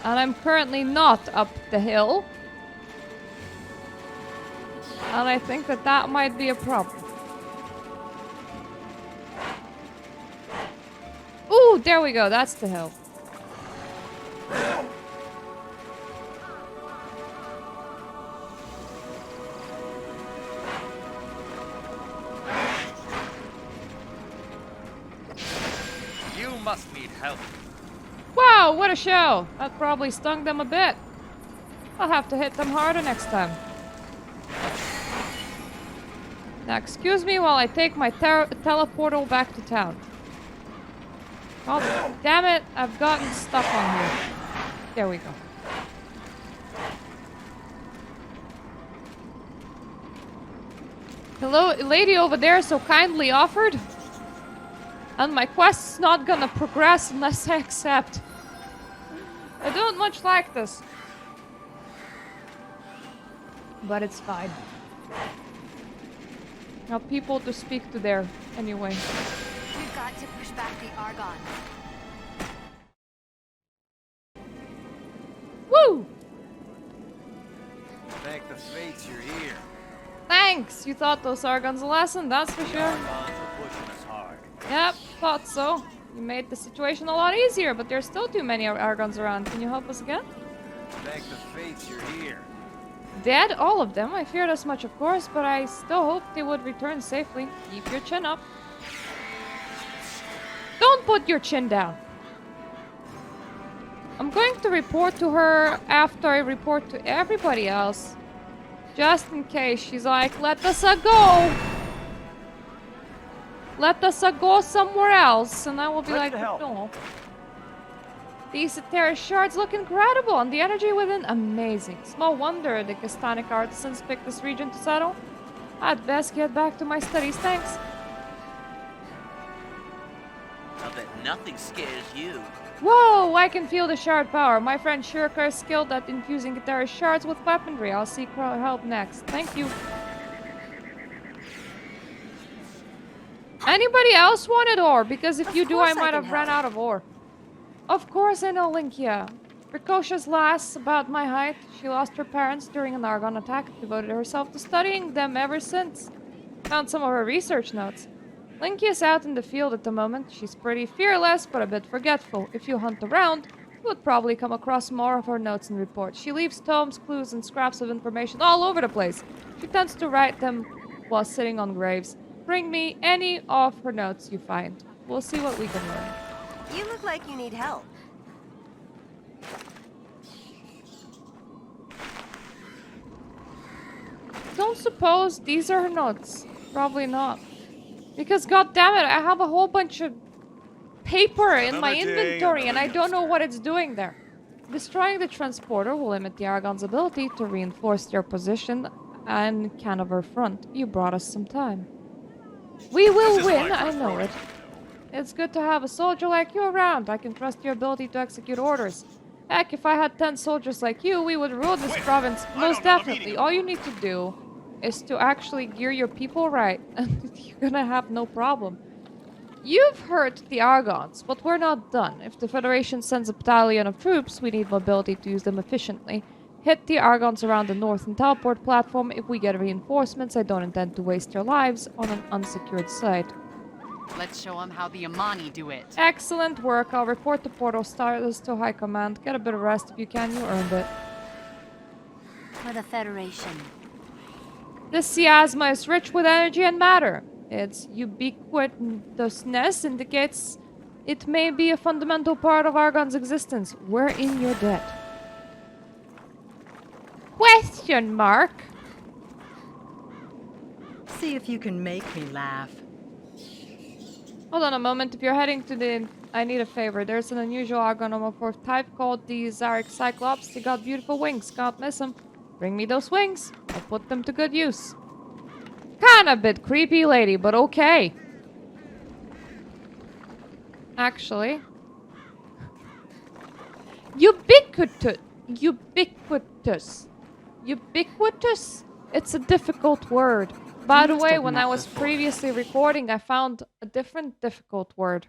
And I'm currently not up the hill. And I think that that might be a problem. Ooh, there we go. That's the hill.
Must need help.
Wow, what a show! That probably stung them a bit. I'll have to hit them harder next time. Now, excuse me while I take my teleportal back to town. God damn it, I've gotten stuck on here. There we go. Hello, lady over there so kindly offered. And my quest's not gonna progress unless I accept. I don't much like this. But it's fine. Now people to speak to there, anyway.
We've got to push back the Argon.
Woo!
Thank the fates you're here.
Thanks! You thought those Argons a lesson, that's for sure.
Argons are pushing us hard.
Yep, thought so. You made the situation a lot easier, but there's still too many Argons around. Can you help us again?
Thank the fates you're here.
Dead? All of them? I feared as much, of course, but I still hoped they would return safely. Keep your chin up. Don't put your chin down. I'm going to report to her after I report to everybody else. Just in case she's like, let us go! Let us go somewhere else, and I will be like, no. These Tera shards look incredible, and the energy within amazing. Small wonder the Castanic artisans picked this region to settle. I'd best get back to my studies, thanks.
Now then, nothing scares you.
Whoa, I can feel the shard power. My friend Shirka is skilled at infusing Tera's shards with weaponry. I'll seek help next. Thank you. Anybody else wanted ore? Because if you do, I might have ran out of ore. Of course I know Linkia. Precocious lass about my height. She lost her parents during an Argon attack and devoted herself to studying them ever since. Found some of her research notes. Linkia is out in the field at the moment. She's pretty fearless, but a bit forgetful. If you hunt around, you would probably come across more of her notes and reports. She leaves tomes, clues, and scraps of information all over the place. She tends to write them while sitting on graves. Bring me any of her notes you find. We'll see what we can learn.
You look like you need help.
Don't suppose these are her notes. Probably not. Because, goddammit, I have a whole bunch of paper in my inventory and I don't know what it's doing there. Destroying the transporter will limit the Argon's ability to reinforce their position and Canover front. You brought us some time. We will win, I know it. It's good to have a soldier like you around. I can trust your ability to execute orders. Heck, if I had 10 soldiers like you, we would rule this province. Most definitely. All you need to do is to actually gear your people right, and you're gonna have no problem. You've hurt the Argons, but we're not done. If the Federation sends a battalion of troops, we need mobility to use them efficiently. Hit the Argons around the northern teleport platform. If we get reinforcements, I don't intend to waste their lives on an unsecured site.
Let's show them how the Amani do it.
Excellent work. I'll report the portal status to High Command. Get a bit of rest if you can. You earned it.
For the Federation.
This Siasma is rich with energy and matter. Its ubiquitousness indicates it may be a fundamental part of Argon's existence. We're in your debt. Question mark?
See if you can make me laugh.
Hold on a moment. If you're heading to the... I need a favor. There's an unusual Argonomorph type called the Zarek Cyclops. They got beautiful wings. Can't miss them. Bring me those wings. I'll put them to good use. Kinda a bit creepy, lady, but okay. Actually... Ubiquitous. Ubiquitous? It's a difficult word. By the way, when I was previously recording, I found a different difficult word.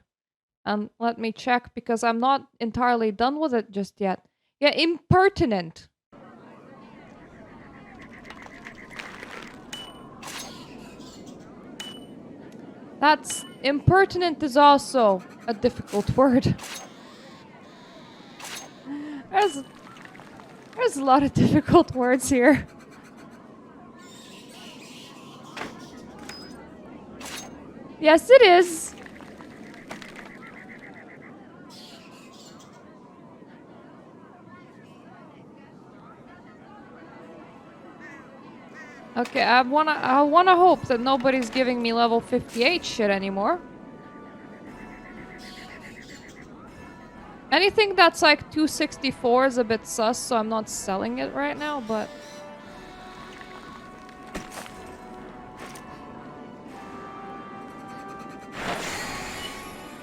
And let me check, because I'm not entirely done with it just yet. Yeah, impertinent. That's... impertinent is also a difficult word. There's a lot of difficult words here. Yes, it is. Okay, I wanna hope that nobody's giving me level 58 shit anymore. Anything that's like 264 is a bit sus, so I'm not selling it right now, but...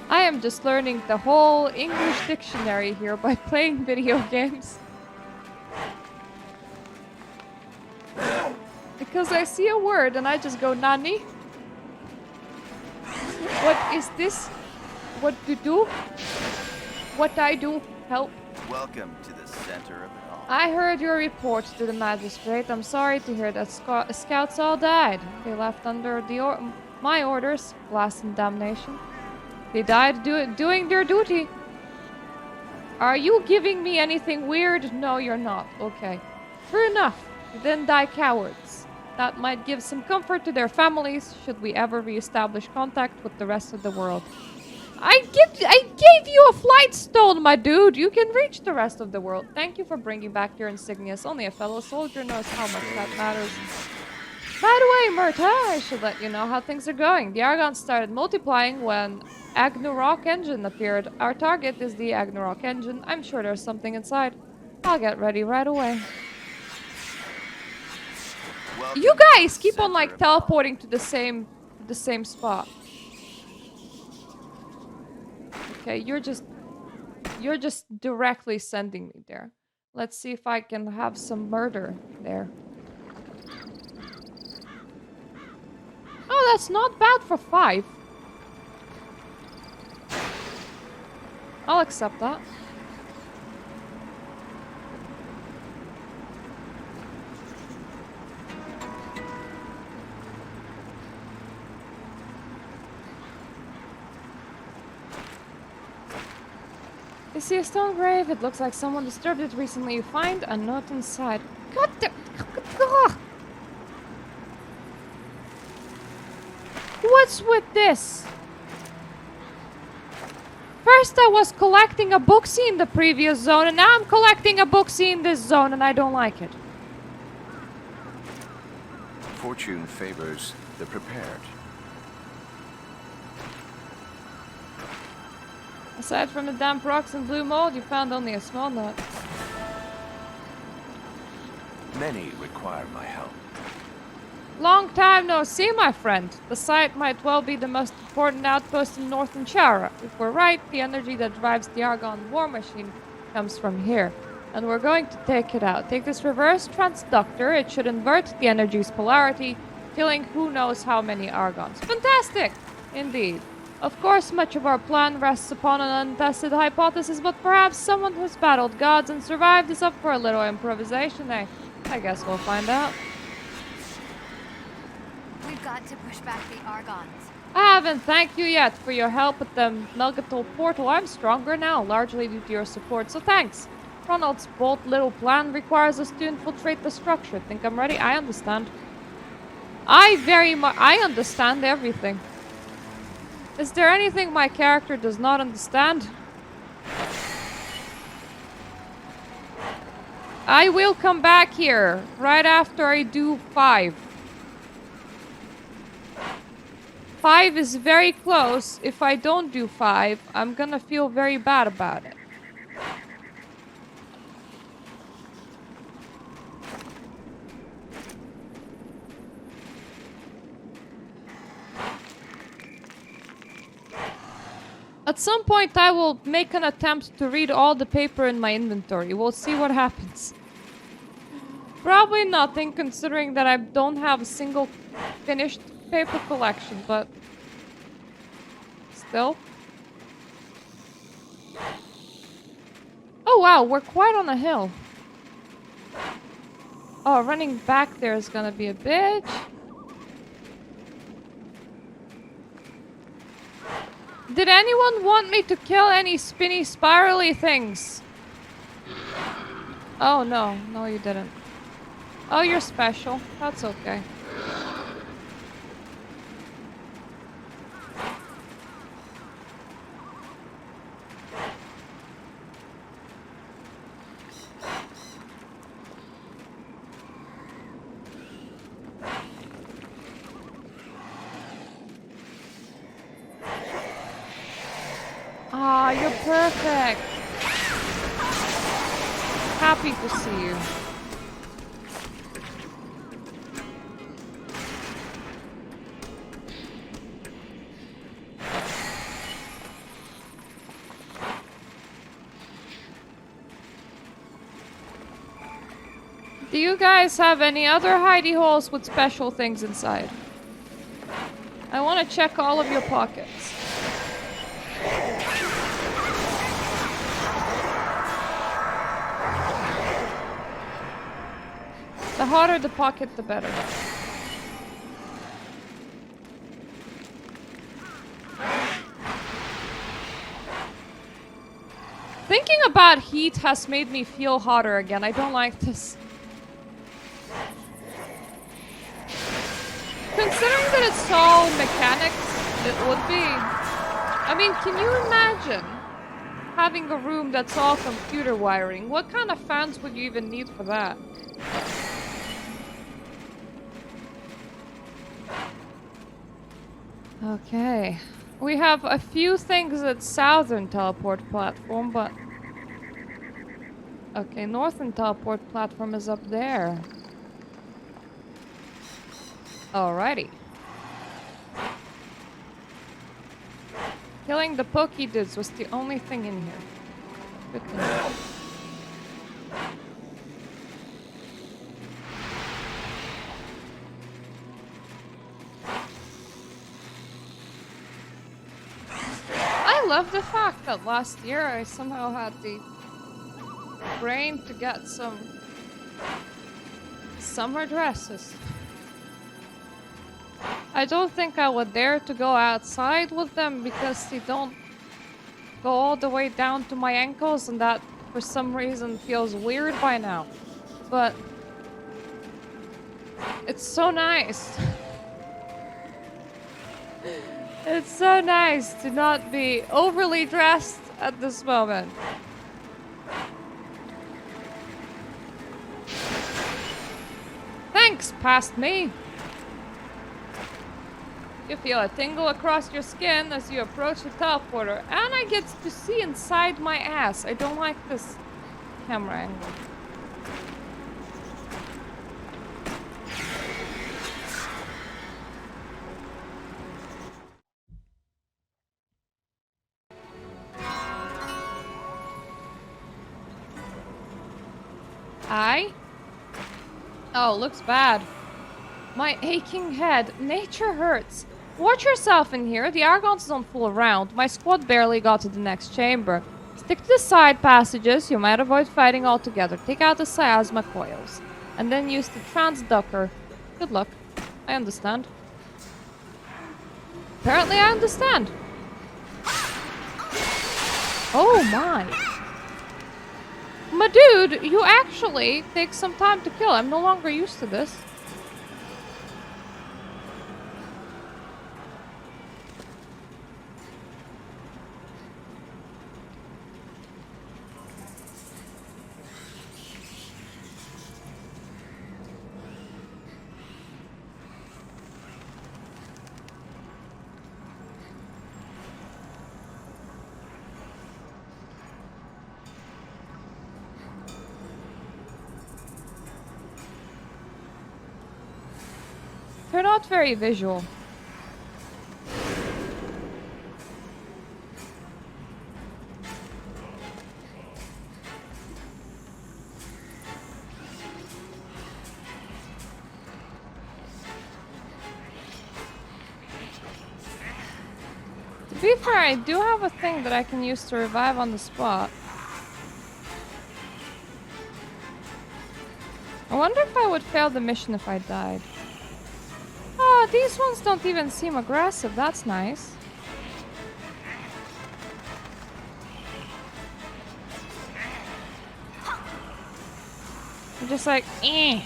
I am just learning the whole English dictionary here by playing video games. Because I see a word and I just go, Nani? What is this? What to do? What I do? Help.
Welcome to the center of it all.
I heard your report to the magistrate. I'm sorry to hear that scouts all died. They left under my orders. Blast and damnation. They died doing their duty. Are you giving me anything weird? No, you're not. Okay. Fair enough. They didn't die cowards. That might give some comfort to their families should we ever re-establish contact with the rest of the world. I gave you a flight stone, my dude. You can reach the rest of the world. Thank you for bringing back your insignias. Only a fellow soldier knows how much that matters. By the way, Murta, I should let you know how things are going. The Argons started multiplying when Agnurok Engine appeared. Our target is the Agnurok Engine. I'm sure there's something inside. I'll get ready right away. You guys keep on like teleporting to the same spot. Okay, you're just directly sending me there. Let's see if I can have some murder there. Oh, that's not bad for 5. I'll accept that. You see a stone grave. It looks like someone disturbed it recently. You find a note inside. God damn. What's with this? First I was collecting a booksy in the previous zone, and now I'm collecting a booksy in this zone, and I don't like it.
Fortune favors the prepared.
Aside from the damp rocks and blue mold, you found only a small note.
Many require my help.
Long time no see, my friend. The site might well be the most important outpost in northern Tera. If we're right, the energy that drives the Argon War machine comes from here. And we're going to take it out. Take this reverse transductor. It should invert the energy's polarity, killing who knows how many Argons. Fantastic! Indeed. Of course, much of our plan rests upon an untested hypothesis, but perhaps someone who's battled gods and survived is up for a little improvisation, eh? I guess we'll find out.
We've got to push back the Argons.
I haven't thanked you yet for your help with the Nuggetal portal. I'm stronger now, largely due to your support, so thanks. Ronald's bold little plan requires us to infiltrate the structure. Think I'm ready? I understand. I understand everything. Is there anything my character does not understand? I will come back here right after I do 5. 5 is very close. If I don't do 5, I'm gonna feel very bad about it. At some point, I will make an attempt to read all the paper in my inventory. We'll see what happens. Probably nothing, considering that I don't have a single finished paper collection, but still. Oh wow, we're quite on a hill. Oh, running back there is gonna be a bitch. Did anyone want me to kill any spinny spirally things? Oh no, no you didn't. Oh, you're special. That's okay. Ah, you're perfect. Happy to see you. Do you guys have any other hidey holes with special things inside? I want to check all of your pockets. The harder the pocket, the better. Thinking about heat has made me feel hotter again. I don't like this. Considering that it's all mechanics, it would be. I mean, can you imagine having a room that's all computer wiring? What kind of fans would you even need for that? Okay. We have a few things at southern teleport platform, but... Okay, northern teleport platform is up there. Alrighty. Killing the pokey dudes was the only thing in here. Good to know. I love the fact that last year I somehow had the brain to get some summer dresses. I don't think I would dare to go outside with them because they don't go all the way down to my ankles, and that for some reason feels weird by now. But it's so nice. It's so nice to not be overly dressed at this moment. Thanks, past me. You feel a tingle across your skin as you approach the teleporter, and I get to see inside my ass. I don't like this camera angle. Aye? Oh, looks bad. My aching head. Nature hurts. Watch yourself in here. The Argons don't fool around. My squad barely got to the next chamber. Stick to the side passages. You might avoid fighting altogether. Take out the plasma coils. And then use the transducer. Good luck. I understand. Apparently I understand. Oh my. My dude, you actually take some time to kill. I'm no longer used to this. They're not very visual. To be fair, I do have a thing that I can use to revive on the spot. I wonder if I would fail the mission if I died. Oh, these ones don't even seem aggressive. That's nice. I'm just like, eh.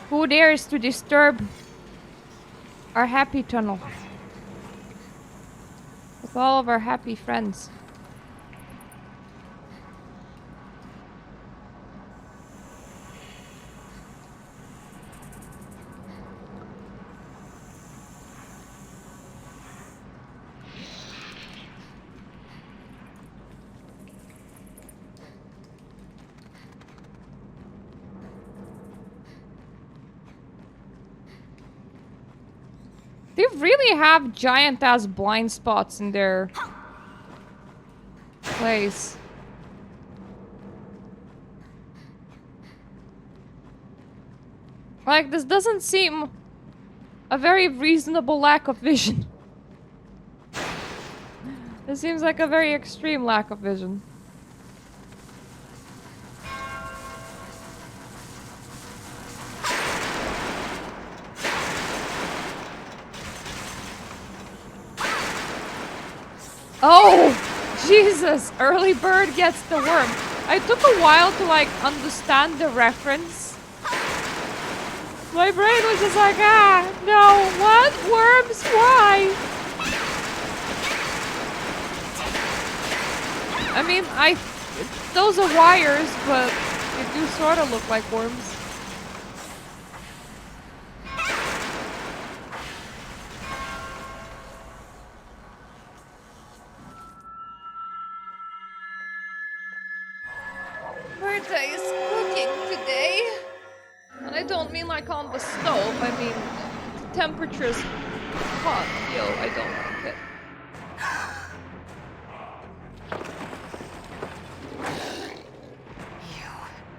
Who dares to disturb our happy tunnel with all of our happy friends? They really have giant-ass blind spots in their place. Like, this doesn't seem a very reasonable lack of vision. This seems like a very extreme lack of vision. Oh, Jesus! Early bird gets the worm. I took a while to, like, understand the reference. My brain was just like, ah, no, what? Worms? Why? I mean, those are wires, but they do sort of look like worms. Berta is cooking today. mean like on the stove. I mean, the temperature's hot. Yo, I don't like it.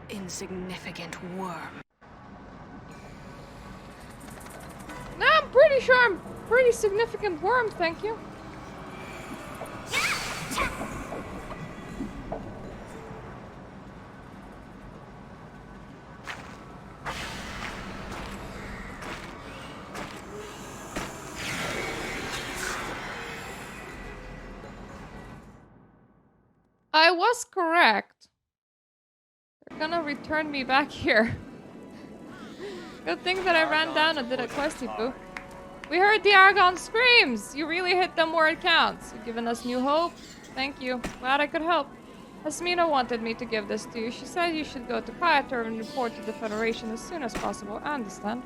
You insignificant worm.
No, I'm pretty sure I'm pretty significant worm, thank you. I was correct. They're gonna return me back here. Good thing that I ran down and did a questy poo. We heard the Argon screams! You really hit them where it counts. You've given us new hope. Thank you. Glad I could help. Asmina wanted me to give this to you. She said you should go to Kyator and report to the Federation as soon as possible. I understand.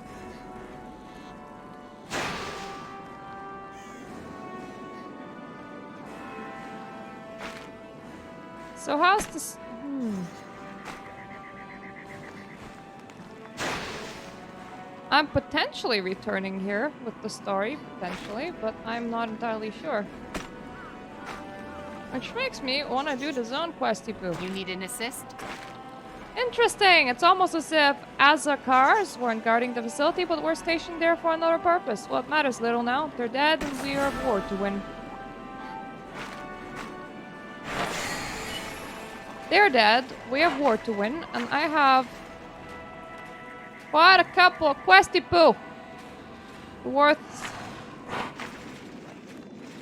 So how's this? I'm potentially returning here with the story, potentially, but I'm not entirely sure. Which makes me want to do the zone questy poo.
You need an assist?
Interesting! It's almost as if Azakars weren't guarding the facility, but were stationed there for another purpose. Well, it matters little now. They're dead, and we are at war to win. They're dead, we have war to win, and I have quite a couple of questy poo worth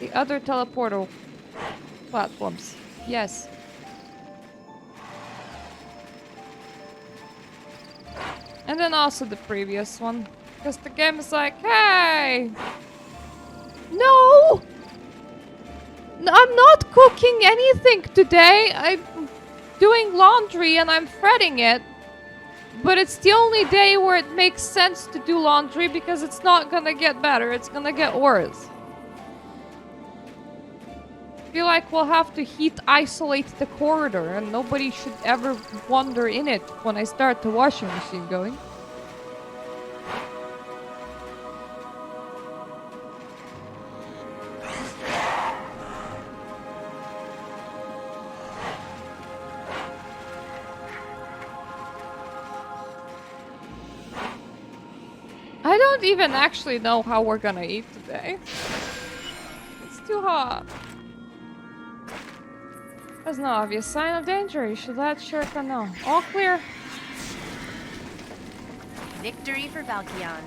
the other teleporter platforms. Yes. And then also the previous one. Because the game is like, hey! No! I'm not cooking anything today. I'm doing laundry and I'm threading it. But it's the only day where it makes sense to do laundry because it's not gonna get better. It's gonna get worse. I feel like we'll have to heat isolate the corridor and nobody should ever wander in it when I start the washing machine going. I don't even actually know how we're gonna eat today. It's too hot. There's no obvious sign of danger. You should let Shirka know. All clear.
Victory for Valkion.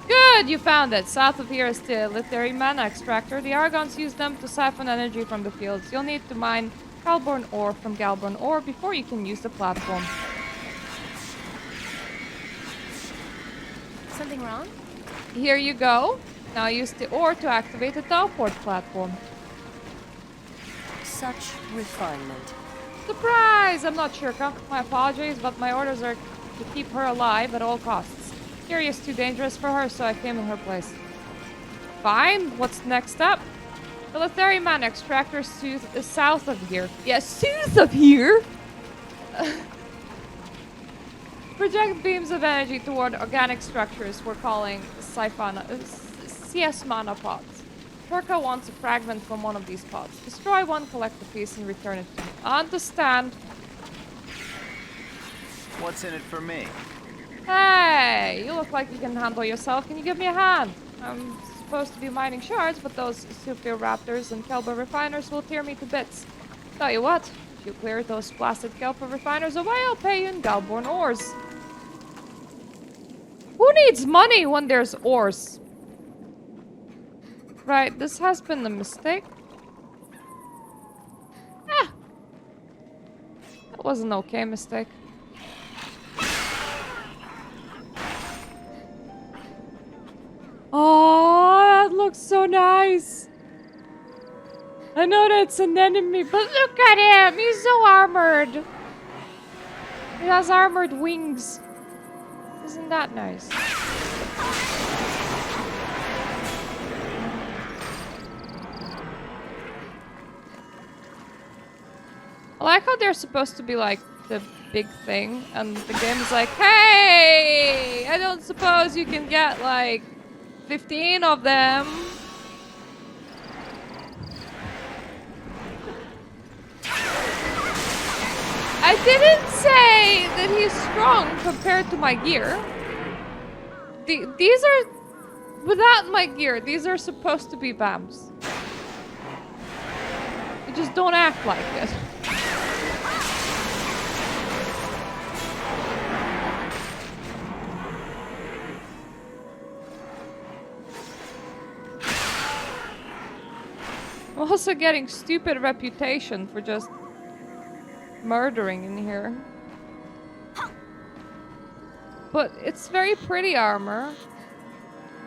Good, you found it. South of here is the Litheri mana extractor. The Argons use them to siphon energy from the fields. You'll need to mine Galborn ore from Galborn ore before you can use the platform.
Something wrong?
Here you go. Now use the ore to activate the teleport platform.
Such refinement.
Surprise! I'm not Shirka. My apologies, but my orders are to keep her alive at all costs. Fury is too dangerous for her, so I came in her place. Fine. What's the next step? The Litheri mana extractor is south of here. Yes, south of here? Project beams of energy toward organic structures we're calling CS mana pods. Turka wants a fragment from one of these pods. Destroy one, collect the piece, and return it to me. Understand.
What's in it for me?
Hey, you look like you can handle yourself. Can you give me a hand? I'm supposed to be mining shards, but those super raptors and Kelba refiners will tear me to bits. Tell you what, if you clear those blasted Kelpa refiners away, I'll pay you in Galborn ores. Who needs money when there's ores? Right, this has been a mistake. That was an okay mistake. Oh, that looks so nice. I know that's an enemy, but look at him! He's so armored. He has armored wings. Isn't that nice? I like how they're supposed to be like the big thing, and the game is like, hey, I don't suppose you can get like 15 of them. I didn't say that he's strong compared to my gear. These are, without my gear, these are supposed to be BAMs. You just don't act like it. I'm also getting stupid reputation for just murdering in here. But it's very pretty armor.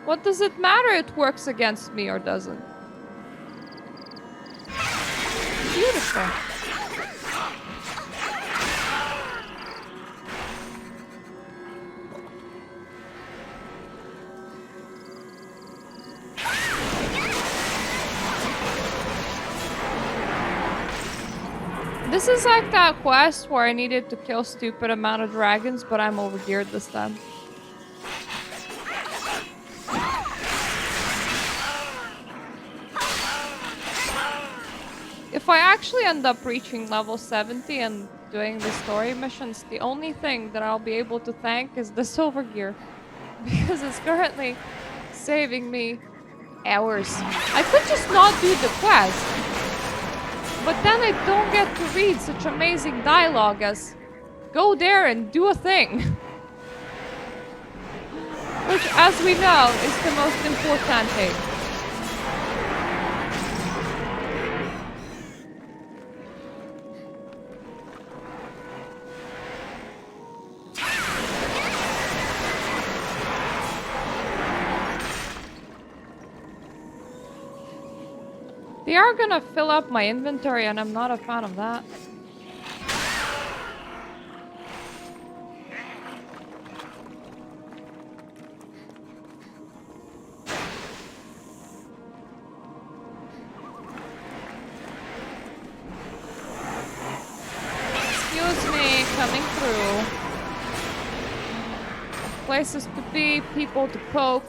What does it matter it works against me or doesn't? Beautiful. This is like that quest where I needed to kill stupid amount of dragons, but I'm overgeared this time. If I actually end up reaching level 70 and doing the story missions, the only thing that I'll be able to thank is the silver gear. Because it's currently saving me hours. I could just not do the quest. But then I don't get to read such amazing dialogue as go there and do a thing. Which, as we know, is the most important thing. They are gonna fill up my inventory, and I'm not a fan of that. Excuse me, coming through. Places to be, people to poke.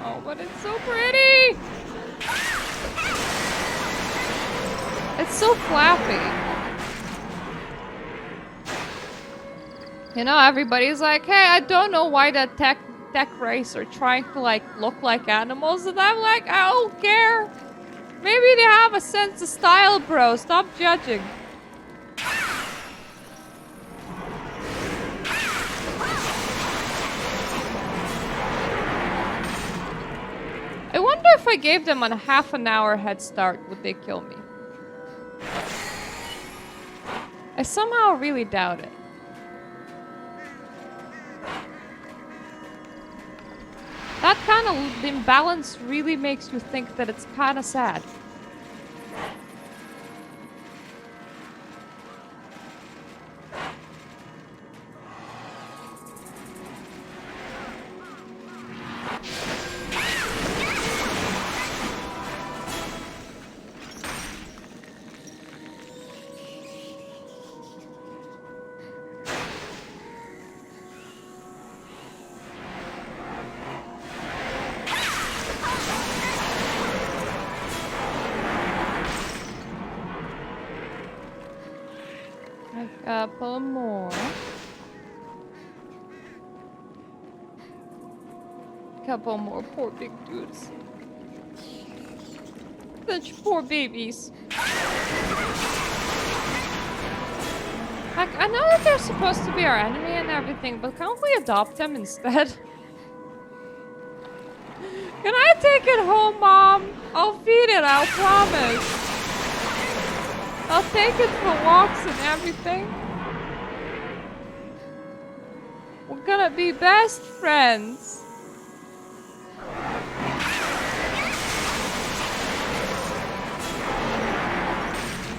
Oh, but it's so pretty! It's so flappy. You know, everybody's like, hey, I don't know why that tech race are trying to, like, look like animals. And I'm like, I don't care. Maybe they have a sense of style, bro. Stop judging. I wonder if I gave them a half an hour head start, would they kill me? I somehow really doubt it. That kind of imbalance really makes you think that it's kind of sad. A couple more. Couple more poor big dudes. Such poor babies. Like, I know that they're supposed to be our enemy and everything, but can't we adopt them instead? Can I take it home, Mom? I'll feed it, I'll promise. I'll take it for walks and everything. We're gonna be best friends.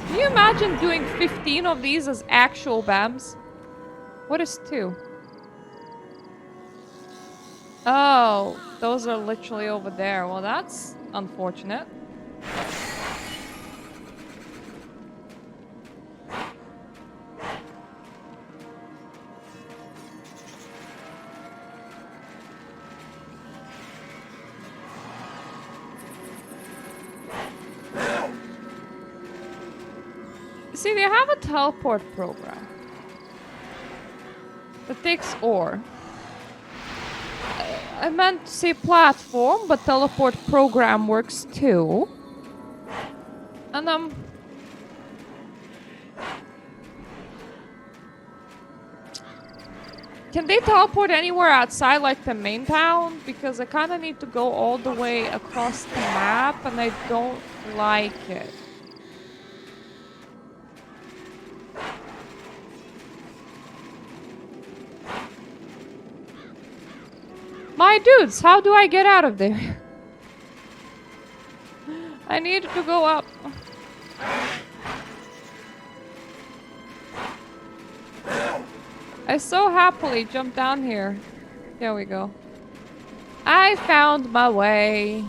Can you imagine doing 15 of these as actual BAMs? What is 2? Oh, those are literally over there. Well, that's unfortunate. see, they have a teleport program that takes ore. I meant to say platform, but teleport program works too. And can they teleport anywhere outside like the main town? Because I kind of need to go all the way across the map and I don't like it. My dudes, how do I get out of there? I need to go up. I so happily jumped down here. There we go. I found my way.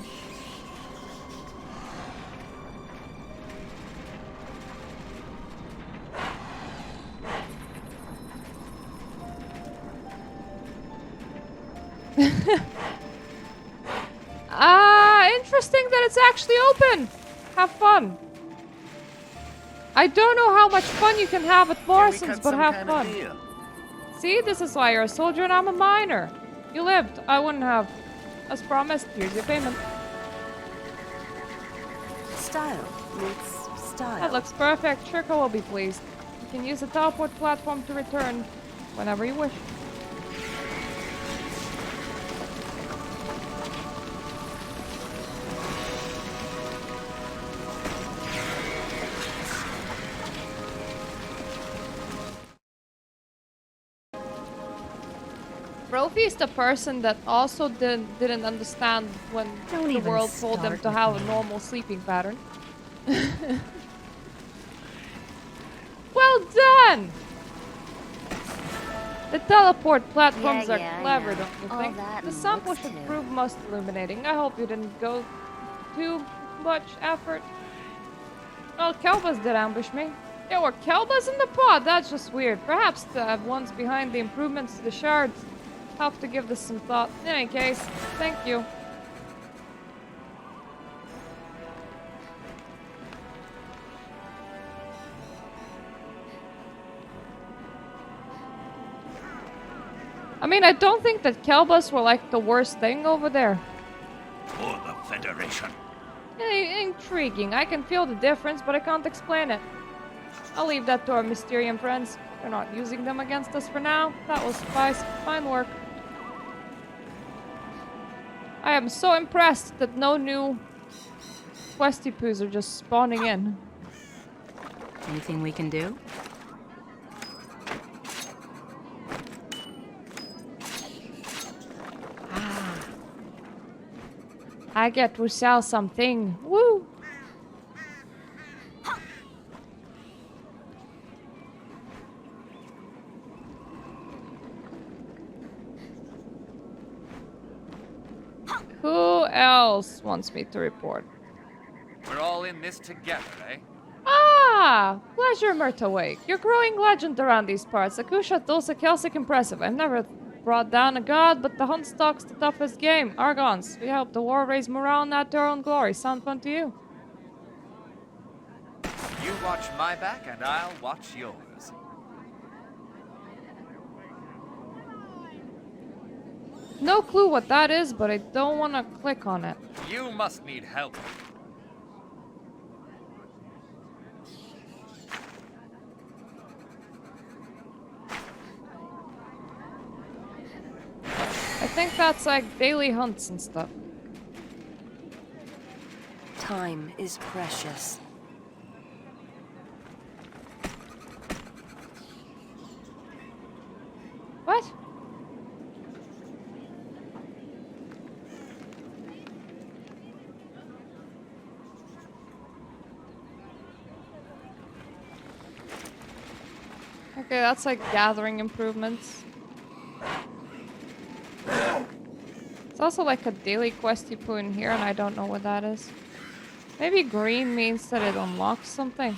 Interesting that it's actually open. Have fun. I don't know how much fun you can have at Morrison's, but have fun. See, this is why you're a soldier and I'm a miner. You lived. I wouldn't have. As promised, here's your payment.
Style meets style.
That looks perfect. Shirko will be pleased. You can use the teleport platform to return whenever you wish. Brophy's the person that also didn't understand when the world told them to have a normal sleeping pattern. Well done! The teleport platforms are clever, don't you think? The sample should prove most illuminating. I hope you didn't go too much effort. Well, Kelbas did ambush me. There were Kelbas in the pod, that's just weird. Perhaps the ones behind the improvements to the shards. I'll have to give this some thought. In any case, thank you. I mean, I don't think that Kelbas were like the worst thing over there.
For the Federation.
Intriguing. I can feel the difference, but I can't explain it. I'll leave that to our Mysterium friends. They're not using them against us for now. That will suffice. Fine work. I am so impressed that no new questy poos are just spawning in.
Anything we can do?
I get to sell something. Woo! Who else wants me to report?
We're all in this together, eh?
Ah! Pleasure, Murtawake. You're growing legend around these parts. Akusha Dulce Kelsik impressive. I've never brought down a god, but the hunt stock's the toughest game. Argons, we hope the war raise morale and add to our own glory. Sound fun to you?
You watch my back and I'll watch yours.
No clue what that is, but I don't want to click on it.
You must need help.
I think that's like daily hunts and stuff.
Time is precious.
What? Okay, that's like gathering improvements. It's also like a daily questy poo in here, and I don't know what that is. Maybe green means that it unlocks something.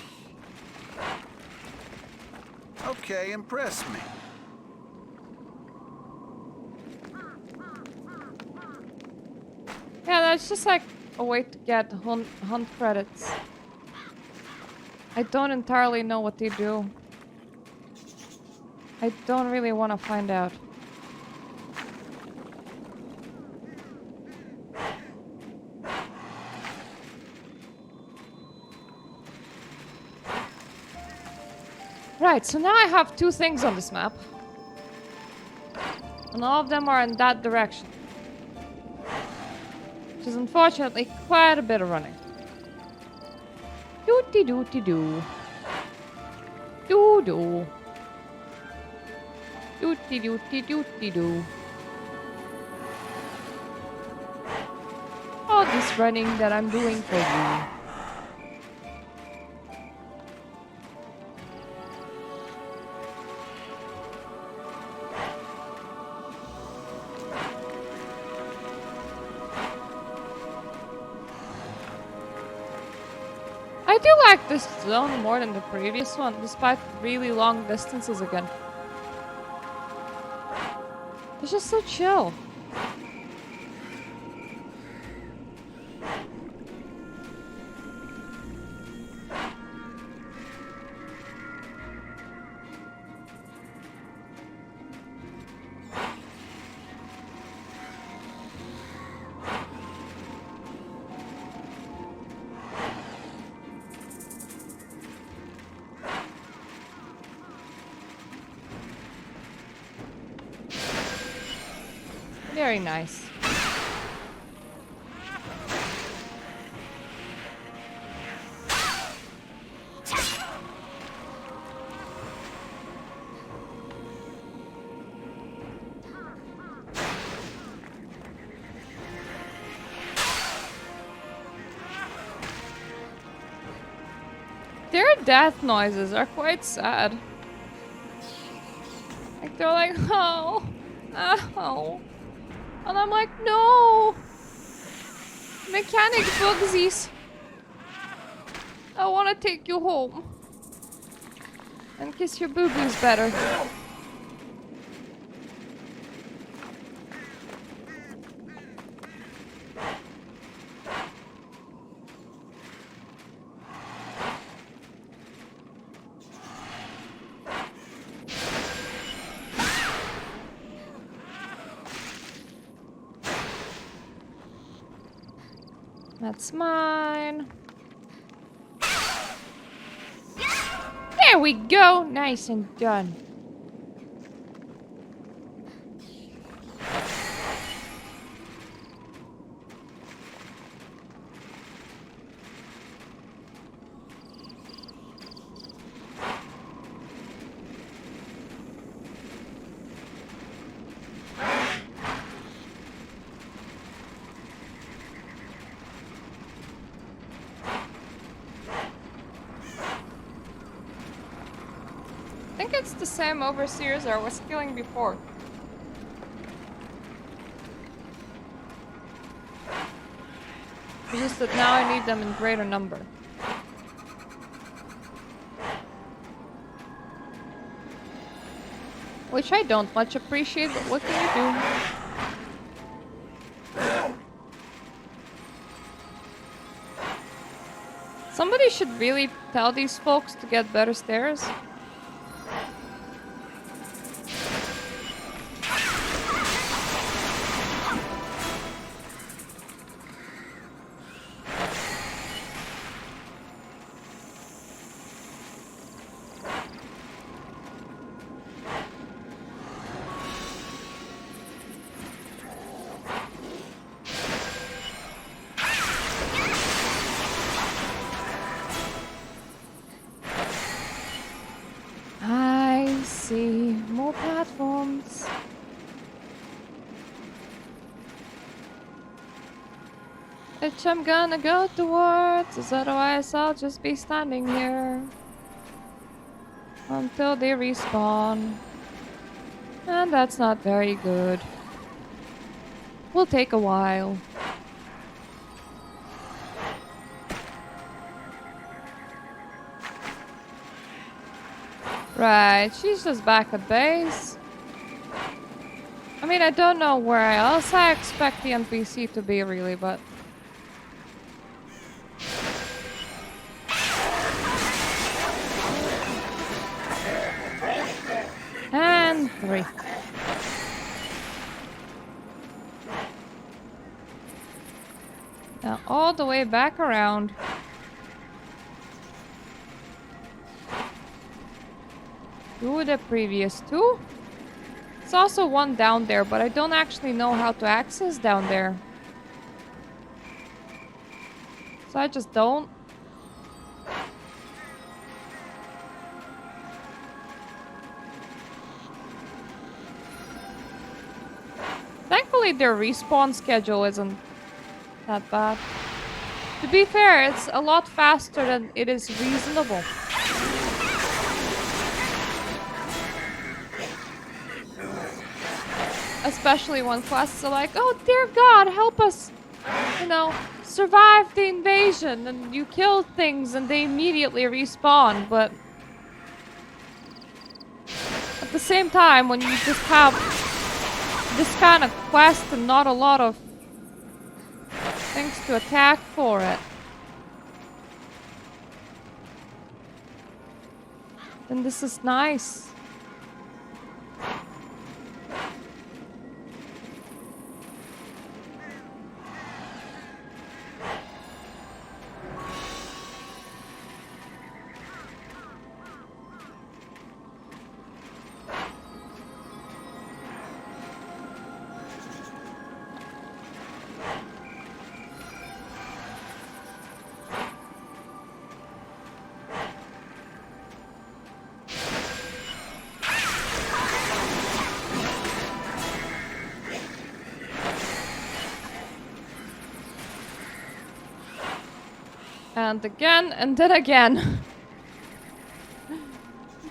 Okay, impress me.
Yeah, that's just like a way to get hunt credits. I don't entirely know what they do. I don't really want to find out. Right, so now I have 2 things on this map. And all of them are in that direction. Which is unfortunately quite a bit of running. Dooty dooty doo. Doo doo. Dooty dooty dooty doo. All this running that I'm doing for you. I do like this zone more than the previous one, despite really long distances again. It's just so chill. Very nice. Their death noises are quite sad. Like they're like, oh, ow. And I'm like, no! Mechanic bugsies! I wanna take you home. And kiss your boo-boos better. That's mine. There we go! Nice and done. I think it's the same overseers I was killing before. It's just that now I need them in greater number. Which I don't much appreciate, but what can you do? Somebody should really tell these folks to get better stairs. I see more platforms. Which I'm gonna go towards, as otherwise I'll just be standing here until they respawn. And that's not very good. Will take a while. Right, she's just back at base. I mean, I don't know where else I expect the NPC to be really, but... 3. Now all the way back around. Do the previous 2. There's also one down there, but I don't actually know how to access down there. So I just don't. Thankfully, their respawn schedule isn't that bad. To be fair, it's a lot faster than it is reasonable. Especially when quests are like, oh dear God, help us, you know, survive the invasion, and you kill things and they immediately respawn, but at the same time, when you just have this kind of quest and not a lot of things to attack for it, then this is nice. And again, and then again.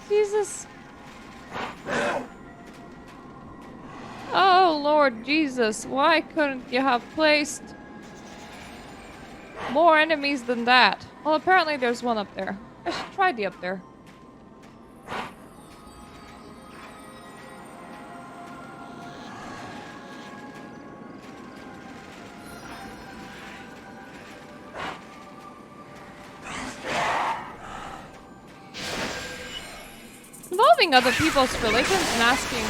Jesus. Oh, Lord Jesus. Why couldn't you have placed more enemies than that? Well, apparently there's one up there. I should try the up there. Involving other people's religions and asking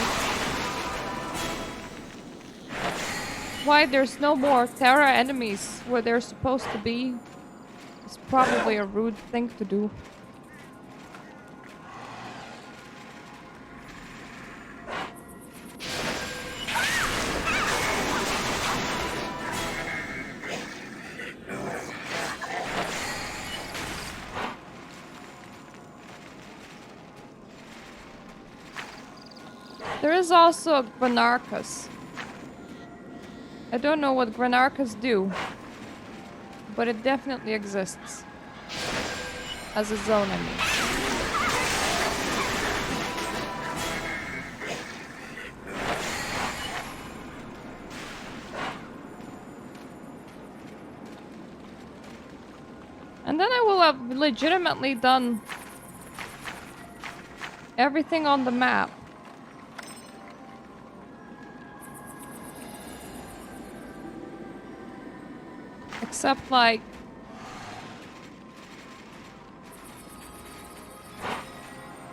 why there's no more Tera enemies where they're supposed to be is probably a rude thing to do. There is also Granarchus. I don't know what Granarchus do, but it definitely exists. As a zone, I mean. And then I will have legitimately done everything on the map. Except, like,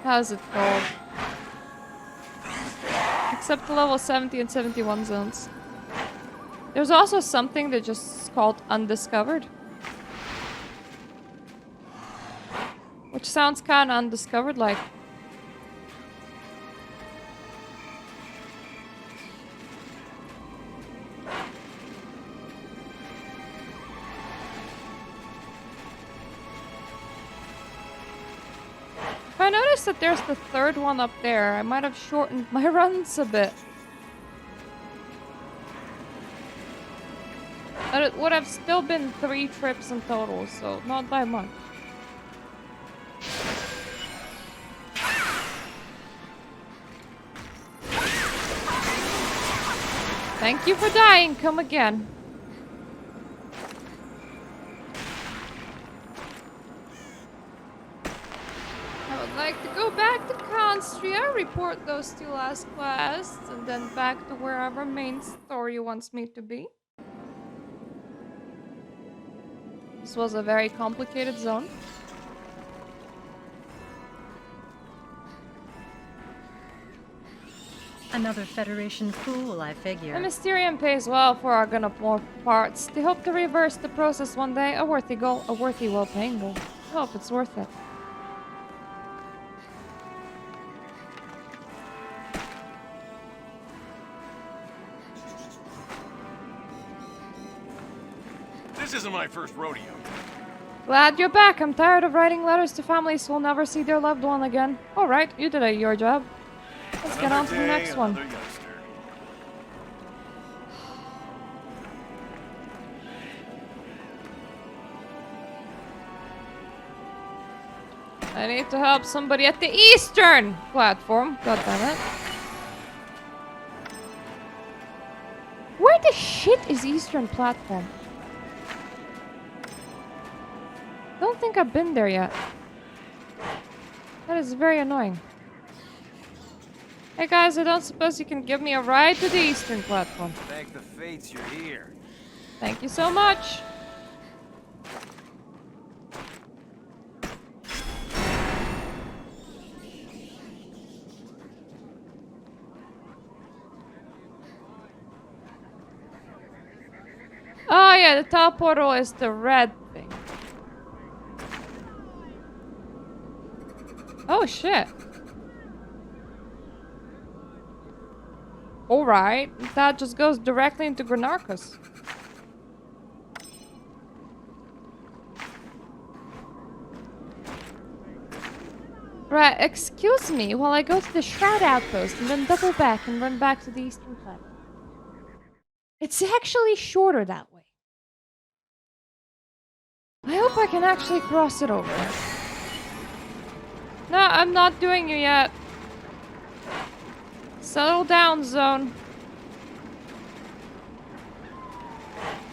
how's it called? Except the level 70 and 71 zones. There's also something that just is called undiscovered. Which sounds kind of undiscovered, like. I noticed that there's the third one up there. I might have shortened my runs a bit. But it would have still been 3 trips in total, so not by much. Thank you for dying. Come again. Like to go back to Constria, report those 2 last quests, and then back to wherever main story wants me to be. This was a very complicated zone.
Another Federation fool, I
The
figure.
Mysterium pays well for Argon War parts. They hope to reverse the process one day. A worthy goal, a worthy, well-paying goal. I hope it's worth it.
This isn't my first rodeo.
Glad you're back. I'm tired of writing letters to families who will never see their loved one again. Alright, you did your job. Let's get on to the next one.
Another youngster.
I need to help somebody at the eastern platform. God damn it. Where the shit is eastern platform? Don't think I've been there yet. That is very annoying. Hey guys, I don't suppose you can give me a ride to the eastern platform.
Thank the fates you're here.
Thank you so much. Oh yeah, the top portal is the red thing. Oh shit. Alright, that just goes directly into Granarchus. Right, excuse me while I go to the Shroud Outpost and then double back and run back to the eastern platform. It's actually shorter that way. I hope I can actually cross it over. No, I'm not doing it yet. Settle down, Zone.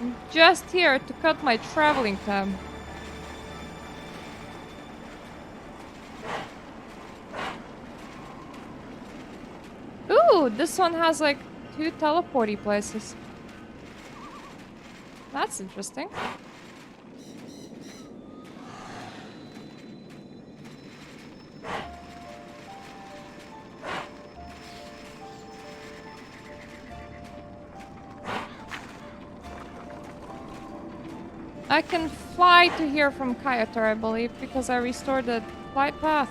I'm just here to cut my traveling time. Ooh, this one has like 2 teleporty places. That's interesting. I can fly to here from Kyoto, I believe, because I restored the flight path.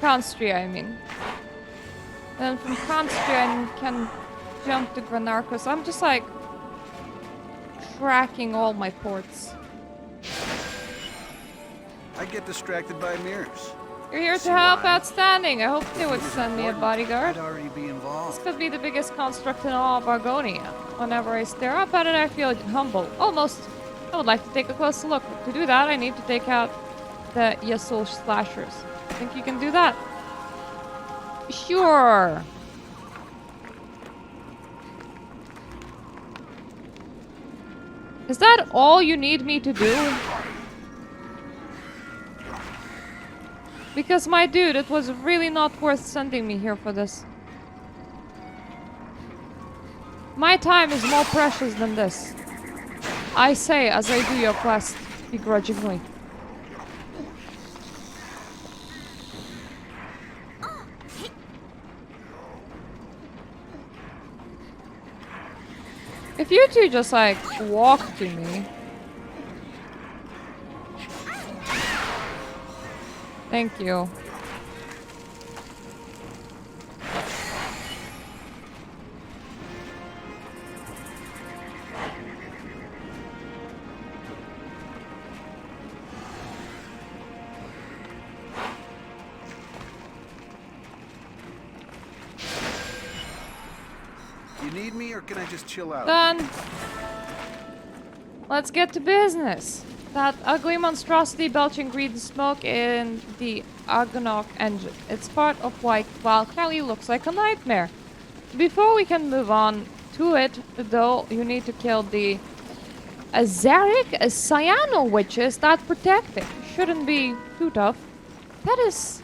Constria, I mean. And from Constria, I can jump to Granarchus. I'm just like tracking all my ports.
I get distracted by mirrors.
You're here to
See
help.
why?
Outstanding. I hope they would
If it was
send me a
important,
bodyguard.
I'd already be
This
involved.
could be the biggest construct in all of Argonia. Whenever I stare up at it, I feel humble. Almost. I would like to take a closer look. To do that, I need to take out the Yasuo slashers. Think you can do that? Sure. Is that all you need me to do? Because my dude, it was really not worth sending me here for this. My time is more precious than this. I say as I do your quest begrudgingly. If you two just like walk to me. Thank you.
You need me, or can I just chill out?
Done. Let's get to business. That ugly monstrosity belching green smoke in the Argonaut engine. It's part of why Valkyrie looks like a nightmare. Before we can move on to it, though, you need to kill the Azaric Cyano witches that protect it. Shouldn't be too tough. That is...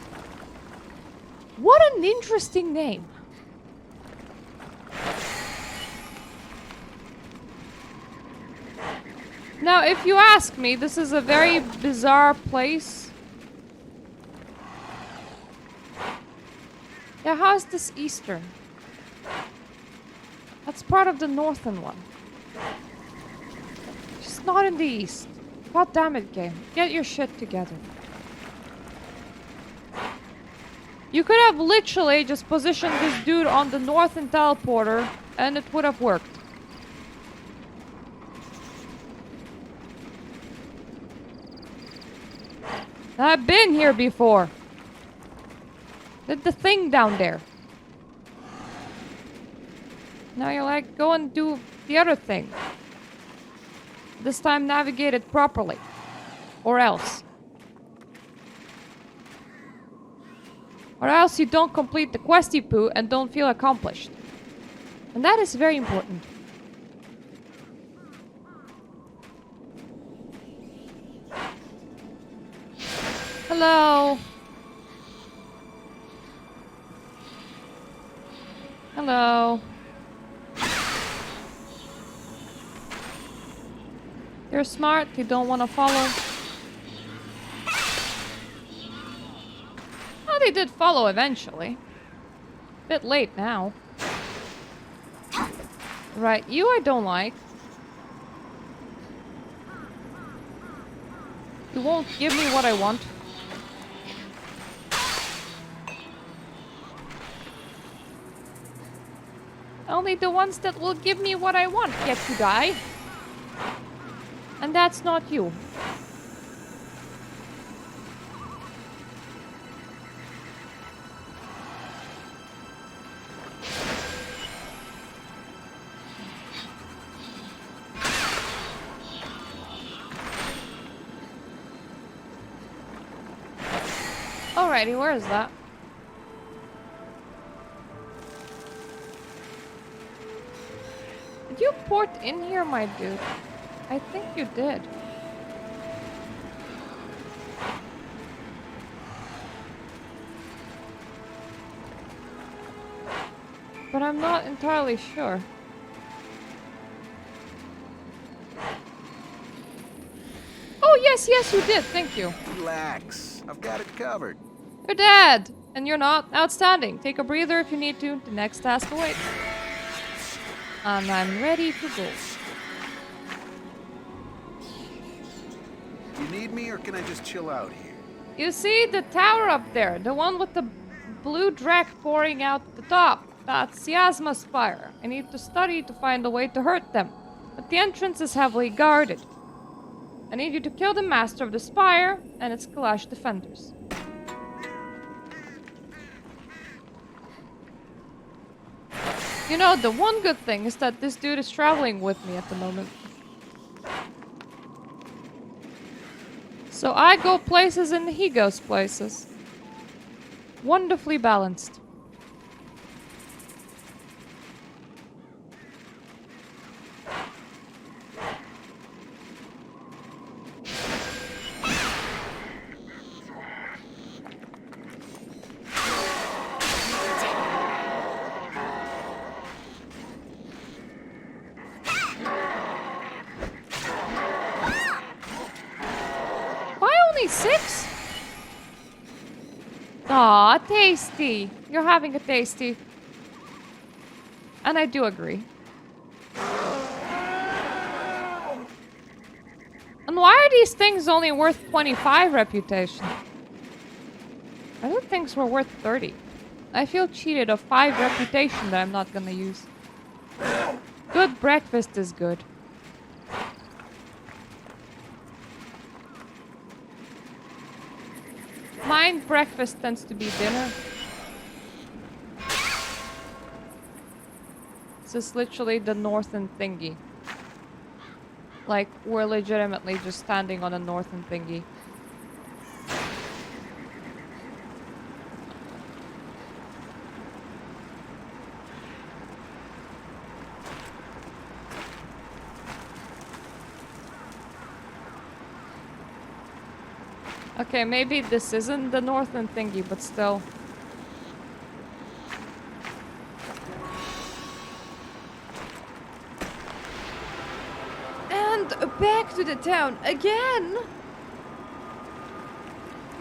What an interesting name. Now, if you ask me, this is a very bizarre place. Yeah, how is this eastern? That's part of the northern one. Just not in the east. God damn it, game. Get your shit together. You could have literally just positioned this dude on the northern teleporter and it would have worked. I've been here before. Did the thing down there. Now you're like, go and do the other thing. This time navigate it properly. Or else. Or else you don't complete the questy poo and don't feel accomplished. And that is very important. Hello. Hello. You're smart, you don't want to follow. Oh, they did follow eventually. Bit late now. Right, you I don't like. You won't give me what I want. Only the ones that will give me what I want get to die. And that's not you. Alrighty, where is that? Did you port in here, my dude? I think you did. But I'm not entirely sure. Oh, yes, yes, you did. Thank you.
Relax. I've got it covered.
You're dead. And you're not. Outstanding. Take a breather if you need to. The next task awaits. And I'm ready to go.
You need me, or can I just chill out here?
You see the tower up there? The one with the blue drag pouring out the top. That's the Asma Spire. I need to study to find a way to hurt them. But the entrance is heavily guarded. I need you to kill the master of the spire and its Kalash defenders. You know, the one good thing is that this dude is traveling with me at the moment. So I go places and he goes places. Wonderfully balanced. Six? Aw, tasty. You're having a tasty. And I do agree. And why are these things only worth 25 reputation? Other things were worth 30. I feel cheated of 5 reputation that I'm not gonna use. Good breakfast is good. Mine breakfast tends to be dinner. This is literally the northern thingy. Like, we're legitimately just standing on a northern thingy. Okay, maybe this isn't the northern thingy, but still. And back to the town again!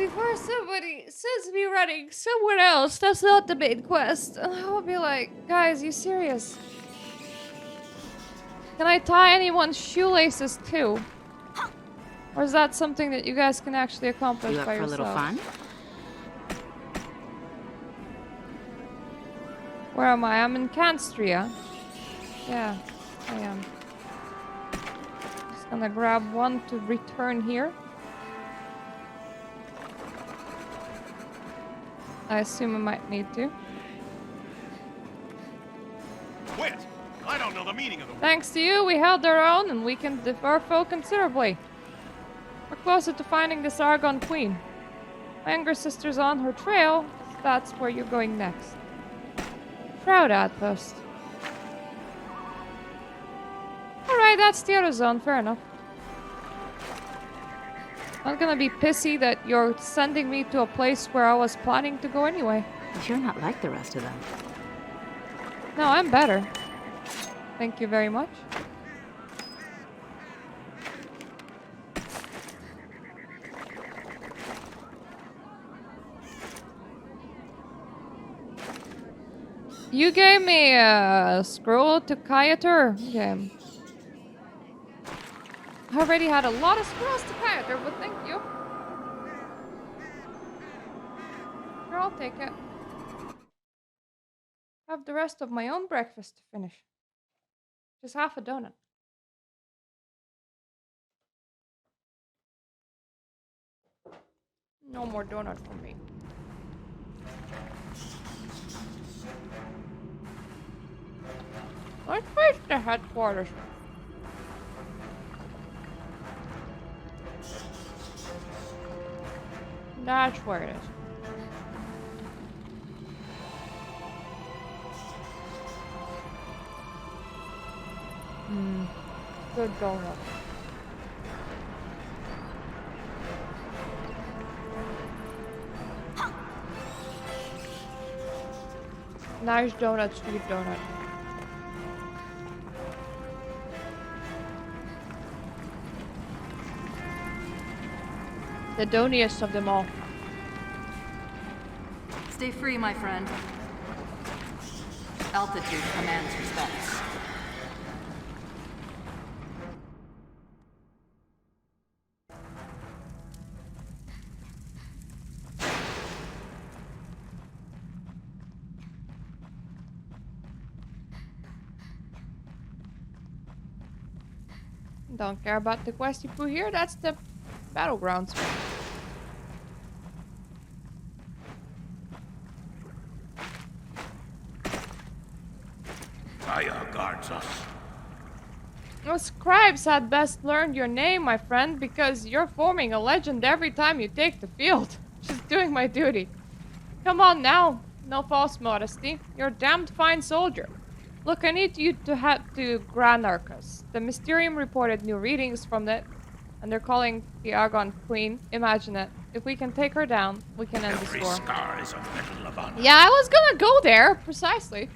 before somebody sends me running somewhere else, that's not the main quest. And I will be like, guys, you serious? Can I tie anyone's shoelaces too? Or is that something that you guys can actually accomplish
You up
by
for a
yourself?
little fun?
Where am I? I'm in Canstria. Yeah, I am. Just gonna grab one to return here. I assume I might need to.
Quit! I don't know the meaning of the word.
Thanks to you, we held our own and weakened the our foe considerably. We're closer to finding this Argon Queen. My younger sister's on her trail, so that's where you're going next. Proud outpost. Alright, that's the other zone, fair enough. Not gonna be pissy that you're sending me to a place where I was planning to go anyway.
You're not like the rest of them.
No, I'm better. Thank you very much. You gave me a scroll to Kayatur. Okay. I already had a lot of scrolls to Kayatur, but thank you. Sure, I'll take it. I have the rest of my own breakfast to finish. Just half a donut. No more donut for me. Let's face the headquarters. That's where it is. Good donut. Nice donut, sweet donut. The doniest of them all.
Stay free, my friend. Altitude commands respects.
Don't care about the quest you put here, that's the battlegrounds.
Fire guards us.
Those scribes had best learned your name, my friend, because you're forming a legend every time you take the field. Just doing my duty. Come on now. No false modesty. You're a damned fine soldier. Look, I need you to head to Granarchus. The Mysterium reported new readings from it, and they're calling the Argon Queen. Imagine it. If we can take her down, we can end this war.
Scar is a medal of honor.
Yeah, I was gonna go there, precisely.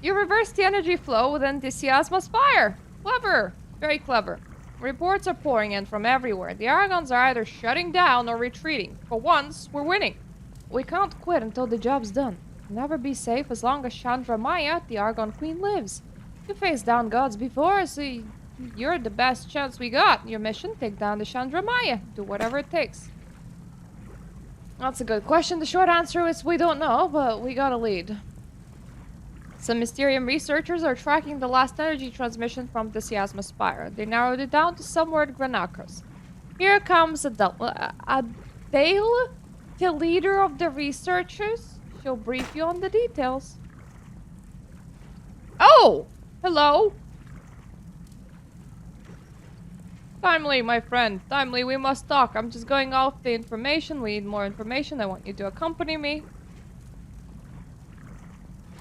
You reverse the energy flow within the Siasma's fire. Clever. Very clever. Reports are pouring in from everywhere. The Argons are either shutting down or retreating. For once, we're winning. We can't quit until the job's done. We'll never be safe as long as Chandra Maya, the Argon Queen, lives. You faced down gods before, so you're the best chance we got. Your mission, take down the Chandra Maya. Do whatever it takes. That's a good question. The short answer is we don't know, but we got a lead. Some Mysterium researchers are tracking the last energy transmission from the Siasma Spire. They narrowed it down to somewhere at Granacros. Here comes Adele, the leader of the researchers. She'll brief you on the details. Oh! Hello! Timely, my friend. Timely, we must talk. I'm just going off the information. We need more information. I want you to accompany me.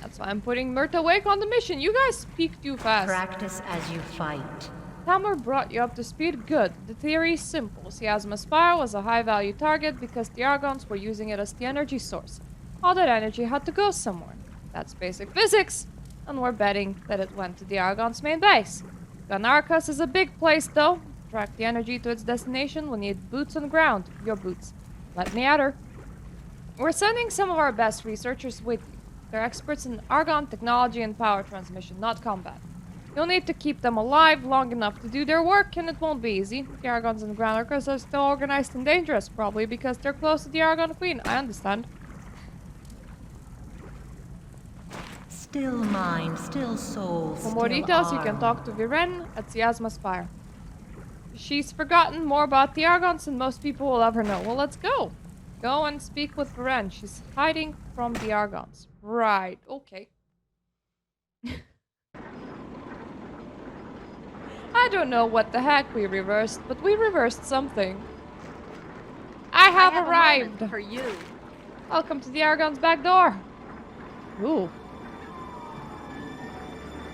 That's why I'm putting Myrta Wake on the mission. You guys speak too fast.
Practice as you fight.
Tamar brought you up to speed. Good. The theory is simple. Siasma Spire was a high-value target because the Argons were using it as the energy source. All that energy had to go somewhere. That's basic physics. And we're betting that it went to the Argon's main base. Ganarkas is a big place, though. To track the energy to its destination, we need boots on the ground. Your boots. Let me at her. We're sending some of our best researchers with you. They're experts in Argon technology and power transmission, not combat. You'll need to keep them alive long enough to do their work, and it won't be easy. The Argons and Ground Lurkers are still organized and dangerous, probably because they're close to the Argon Queen. I understand.
Still mind, still soul,
For more
still
details, you
arm.
can talk to Viren at Ziasma Spire. She's forgotten more about the Argons than most people will ever know. Well, let's go. Go and speak with Viren. She's hiding from the Argons. Right, okay. I don't know what the heck we reversed, but we reversed something. I have arrived.
For you.
Welcome to the Argon's back door. Ooh.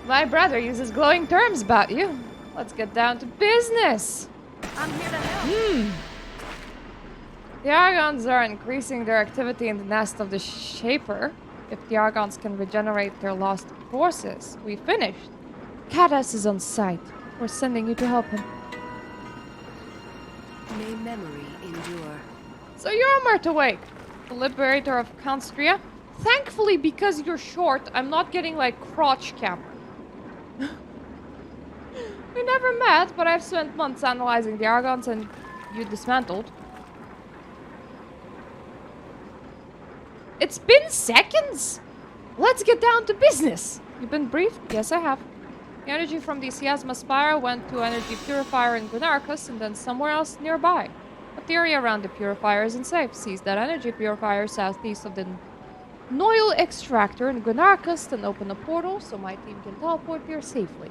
My brother uses glowing terms about you. Let's get down to business.
I'm here to help.
The Argons are increasing their activity in the nest of the Shaper. If the Argons can regenerate their lost forces, we finished. Kadas is on site. We're sending you to help him.
May memory endure.
So you're Mert Awake, the liberator of Constria. Thankfully, because you're short, I'm not getting like crotch camera. We never met, but I've spent months analyzing the Argons and you dismantled. It's been seconds! Let's get down to business! You've been briefed? Yes, I have. The energy from the Siasma Spire went to energy purifier in Glenarcus and then somewhere else nearby. But the area around the purifier isn't safe. Seize that energy purifier southeast of the Noil extractor in Glenarcus, then open a portal so my team can teleport here safely.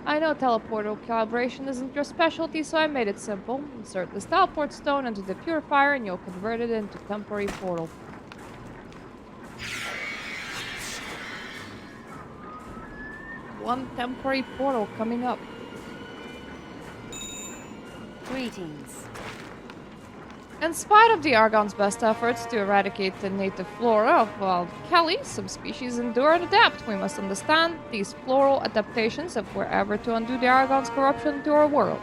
I know teleportal calibration isn't your specialty, so I made it simple. Insert this teleport stone into the purifier and you'll convert it into temporary portal. One temporary portal coming up.
Greetings.
In spite of the Argon's best efforts to eradicate the native flora of wild Kelly, some species endure and adapt. We must understand these floral adaptations if we're ever to undo the Argon's corruption to our world.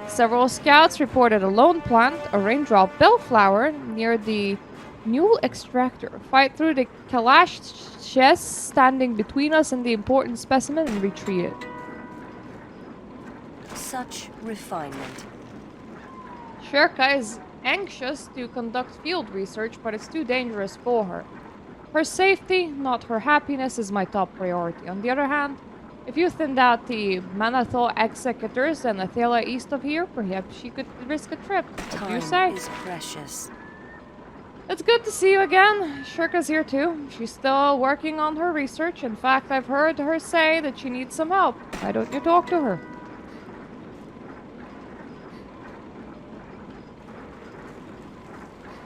Several scouts reported a lone plant, a raindrop bellflower, near the Newell extractor. Fight through the Kalash chest standing between us and the important specimen and retrieve it.
Such refinement.
Shirka is anxious to conduct field research, but it's too dangerous for her. Her safety, not her happiness, is my top priority. On the other hand, if you thinned out the Manathor executors and Athela east of here, perhaps she could risk a trip. What do you say?
Time is precious.
It's good to see you again. Shirka's here too. She's still working on her research. In fact, I've heard her say that she needs some help. Why don't you talk to her?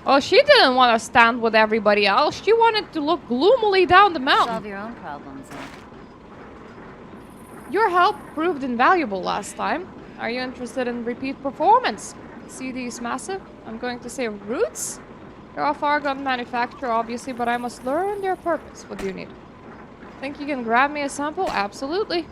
Oh, she didn't want to stand with everybody else. She wanted to look gloomily down the mountain.
Solve your own problems, then.
Your help proved invaluable last time. Are you interested in repeat performance? See these massive, I'm going to say roots? They're off Argon manufacture, obviously, but I must learn their purpose. What do you need? Think you can grab me a sample? Absolutely.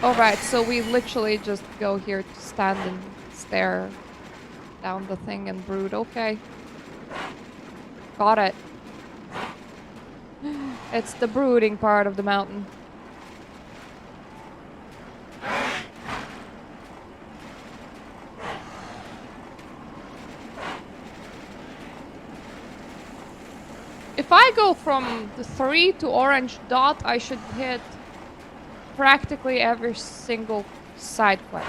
Alright, so we literally just go here to stand and stare down the thing and brood. Okay. Got it. It's the brooding part of the mountain. If I go from the 3 to orange dot, I should hit practically every single side quest.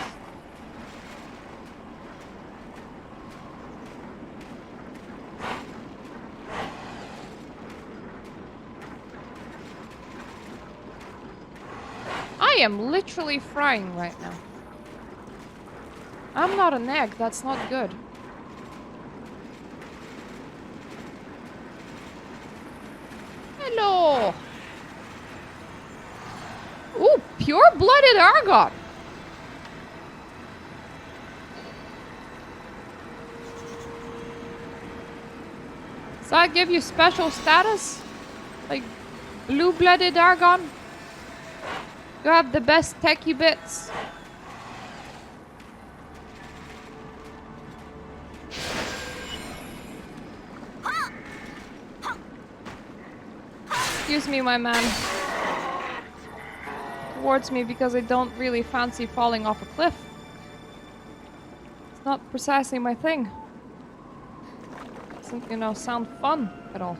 I am literally frying right now. I'm not an egg, that's not good. Hello! Ooh, pure-blooded Argon! Does that give you special status? Like, blue-blooded Argon? You have the best techie bits. Excuse me, my man. Towards me because I don't really fancy falling off a cliff. It's not precisely my thing. Doesn't, you know, sound fun at all.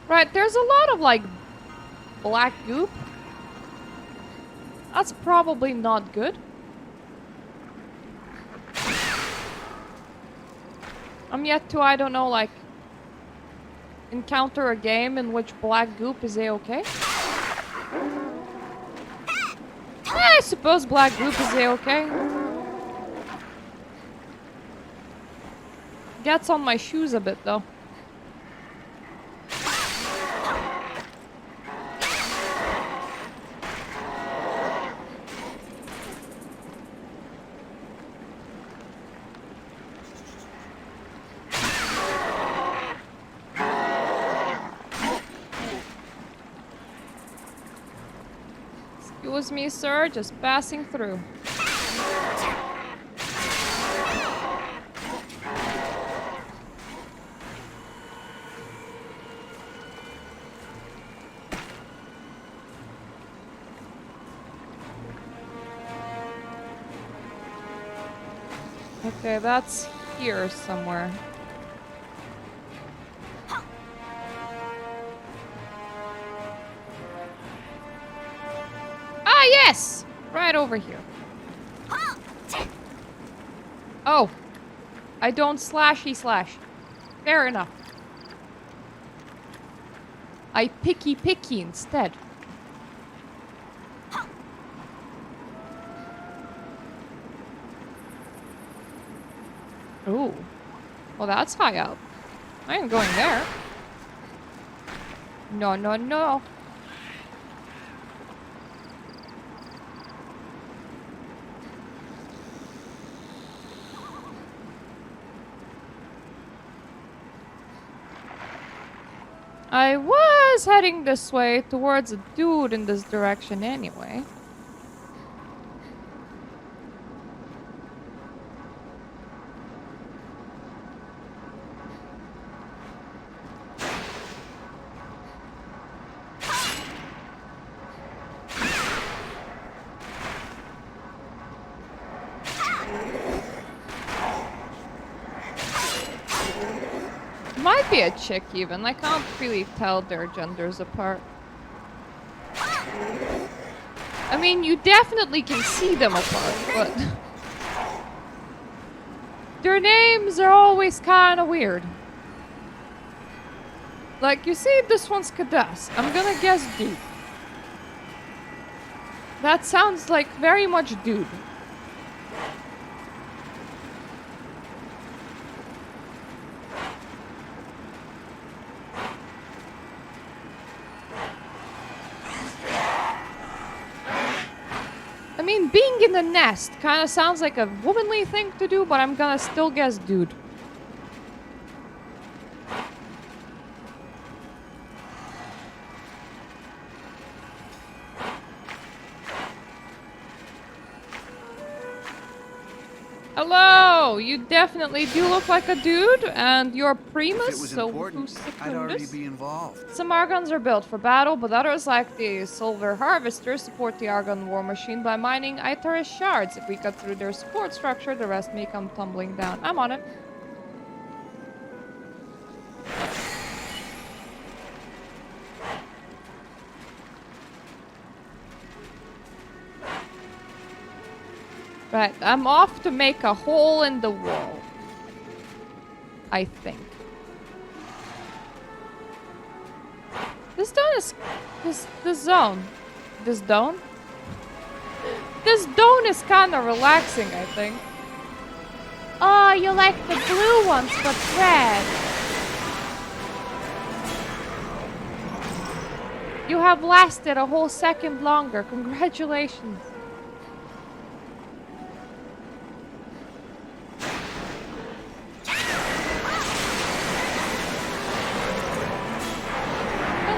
Right, there's a lot of, like, black goop. That's probably not good. I'm yet to, I don't know, like, encounter a game in which black goop is a-okay. I suppose black goop is a-okay. Gets on my shoes a bit, though. Excuse me, sir, just passing through. Okay, that's here somewhere. Ah, yes! Right over here. Oh. I don't slashy slash. Fair enough. I picky instead. Ooh. Well, that's high up. I ain't going there. No, no, no. I was heading this way towards a dude in this direction anyway. Might be a chick even. I can't really tell their genders apart. I mean, you definitely can see them apart, but their names are always kind of weird. Like, you see, this one's Kadas. I'm gonna guess dude. That sounds like very much dude. I mean, being in the nest kind of sounds like a womanly thing to do, but I'm gonna still guess dude. Hello! You definitely do look like a dude, and you're Primus, so who's
I'd already
Secundus?
be involved.
Some Argons are built for battle, but others, like the Silver Harvester, support the Argon War machine by mining Iteris shards. If we cut through their support structure, the rest may come tumbling down. I'm on it. Right, I'm off to make a hole in the wall. I think. This zone is... This zone. This zone? This zone is kind of relaxing, I think. Oh, you like the blue ones, but red. You have lasted a whole second longer. Congratulations.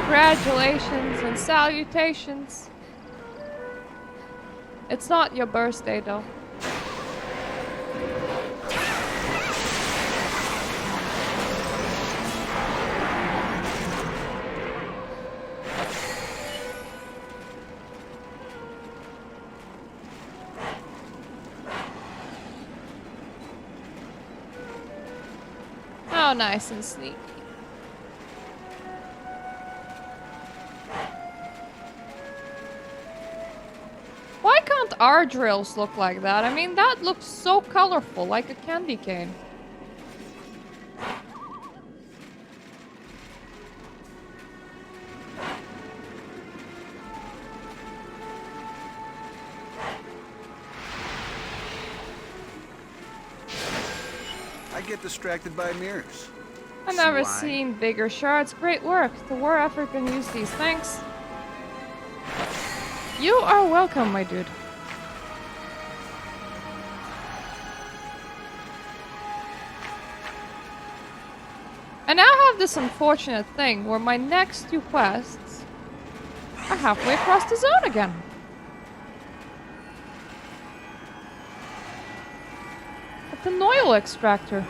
Congratulations and salutations. It's not your birthday, though. nice and sneaky. Why can't our drills look like that? I mean, that looks so colorful, like a candy cane.
I get distracted by mirrors.
I've never
why?
seen bigger shards. Great work. The war effort can use these. Thanks. You are welcome, my dude. I now have this unfortunate thing where my next two quests are halfway across the zone again. At the Noil extractor.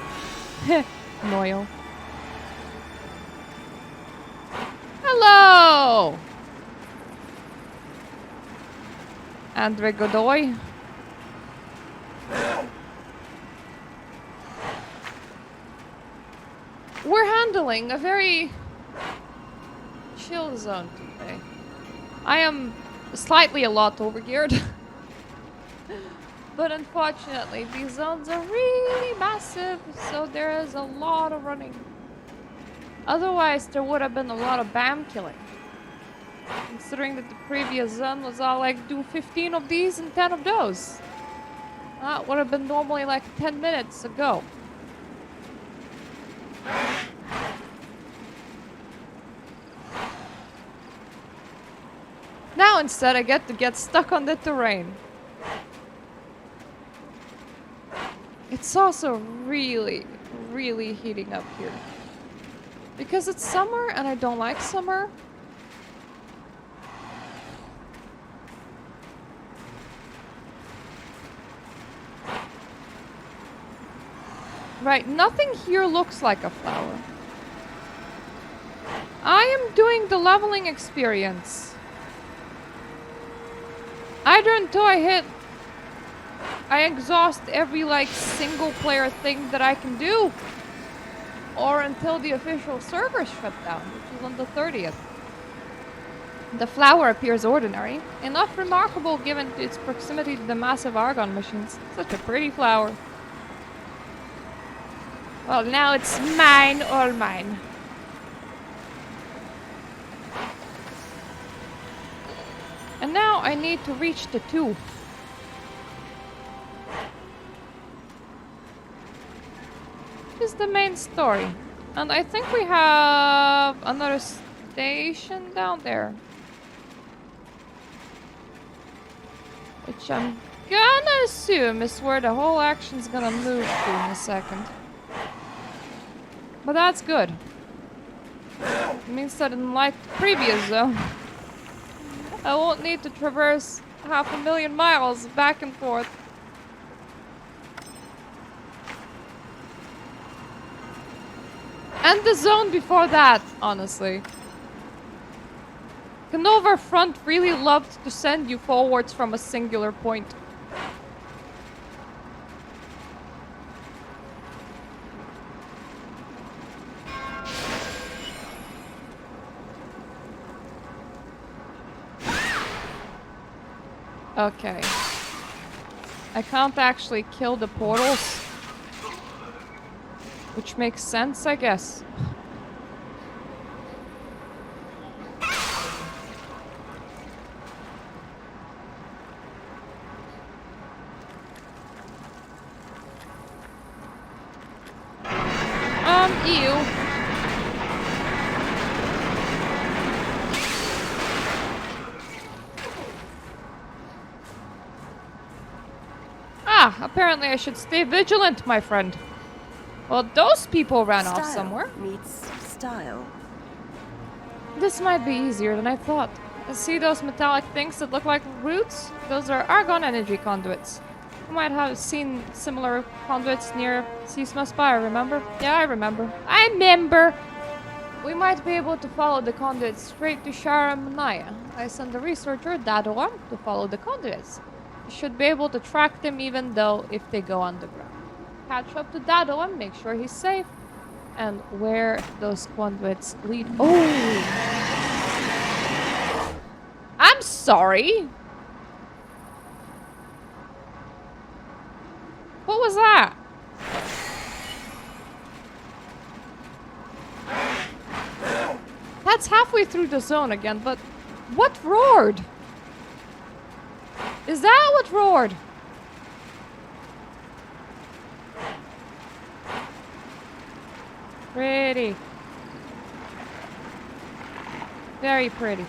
Heh, Noil. Hello! Andre Godoy. We're handling a very chill zone today. I am slightly a lot overgeared. But unfortunately, these zones are really massive, so there is a lot of running. Otherwise, there would have been a lot of BAM killing. Considering that the previous zone was all like, do 15 of these and 10 of those. That would have been normally like 10 minutes ago. Now instead I get to get stuck on the terrain. It's also really, really heating up here. Because it's summer and I don't like summer. Right, nothing here looks like a flower. I am doing the leveling experience. Either until I exhaust every like single player thing that I can do, or until the official server shut down, which is on the 30th. The flower appears ordinary, enough remarkable given its proximity to the massive Argon machines. Such a pretty flower. Well, now it's mine, all mine. And now I need to reach the 2. Which is the main story. And I think we have another station down there. Which I'm gonna assume is where the whole action's gonna move to in a second. But that's good. It means that unlike the previous zone, I won't need to traverse 500,000 miles back and forth. And the zone before that, honestly. Canova Front really loved to send you forwards from a singular point. Okay. I can't actually kill the portals. Which makes sense, I guess. Ew. Ah, apparently I should stay vigilant, my friend. Well, those people ran off somewhere.
Meets style.
This might be easier than I thought. See those metallic things that look like roots? Those are argon energy conduits. You might have seen similar conduits near Sisma Spire, remember? Yeah, I remember. I remember! We might be able to follow the conduits straight to Shara Manaya. I sent the researcher, Dadoa, to follow the conduits. You should be able to track them even though if they go underground. Catch up to Dado and make sure he's safe. and where those conduits lead. Oh! I'm sorry! What was that? That's halfway through the zone again, but what roared? Is that what roared? Pretty. Very pretty.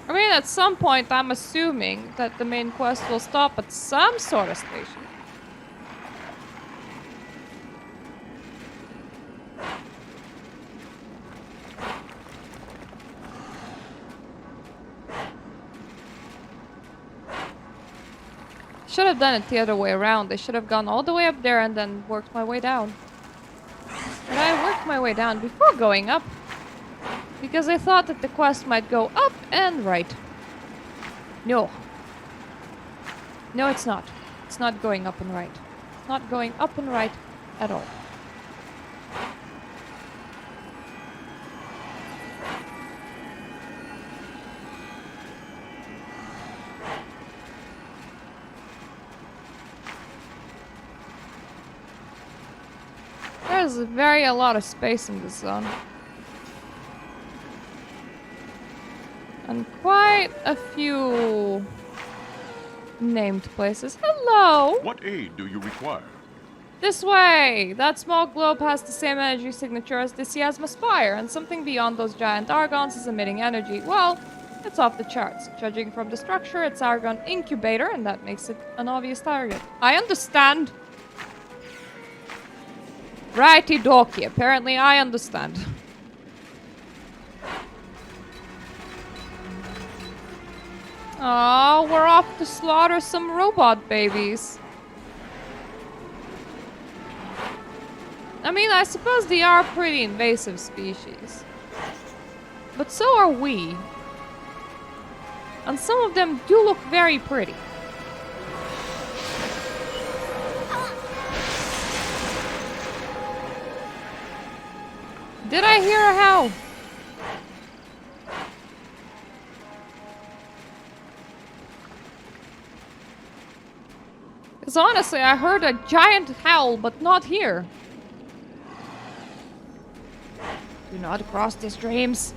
I mean, at some point, I'm assuming that the main quest will stop at some sort of station. Should have done it the other way around. I should have gone all the way up there and then worked my way down. But I worked my way down before going up. Because I thought that the quest might go up and right. No. No, it's not. It's not going up and right. It's not going up and right at all. There's a lot of space in this zone. And quite a few named places. Hello!
What aid do you require?
This way! That small globe has the same energy signature as the Miasma Spire, and something beyond those giant Argons is emitting energy. Well, it's off the charts. Judging from the structure, it's Argon Incubator, and that makes it an obvious target. I understand! Righty dokie, apparently I understand. Oh, we're off to slaughter some robot babies. I mean, I suppose they are pretty invasive species. But so are we. And some of them do look very pretty. Did I hear a howl? Because honestly, I heard a giant howl, but not here. Do not cross the streams.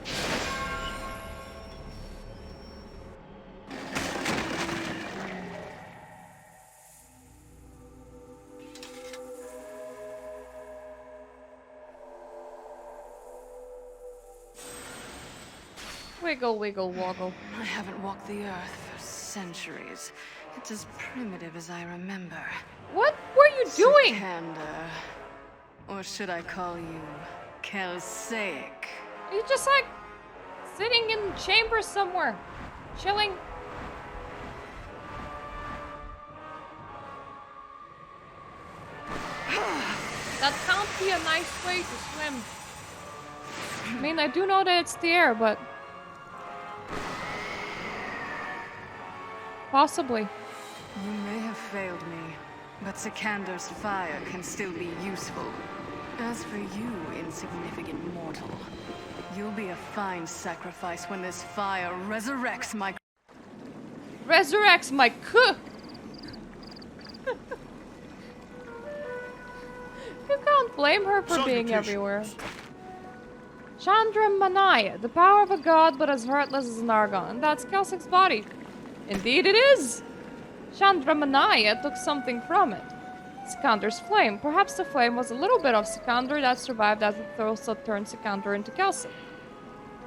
Wiggle, wiggle, woggle.
I haven't walked the earth for centuries. It's as primitive as I remember.
What were you doing?
Sikander. Or should I call you Kelsaic?
Are you just like sitting in chambers somewhere, chilling? That can't be a nice way to swim. I mean, I do know that it's the air, but possibly.
You may have failed me, but Sikander's fire can still be useful. As for you, insignificant mortal, you'll be a fine sacrifice when this fire resurrects my...
Resurrects my cook! You can't blame her for being everywhere. Chandra Manaya, the power of a god but as heartless as an Argon. And that's Kelsick's body. Indeed it is! Chandra Manaya took something from it. Sikander's flame. Perhaps the flame was a little bit of Sikander that survived as it also turned Sikander into Kelsick.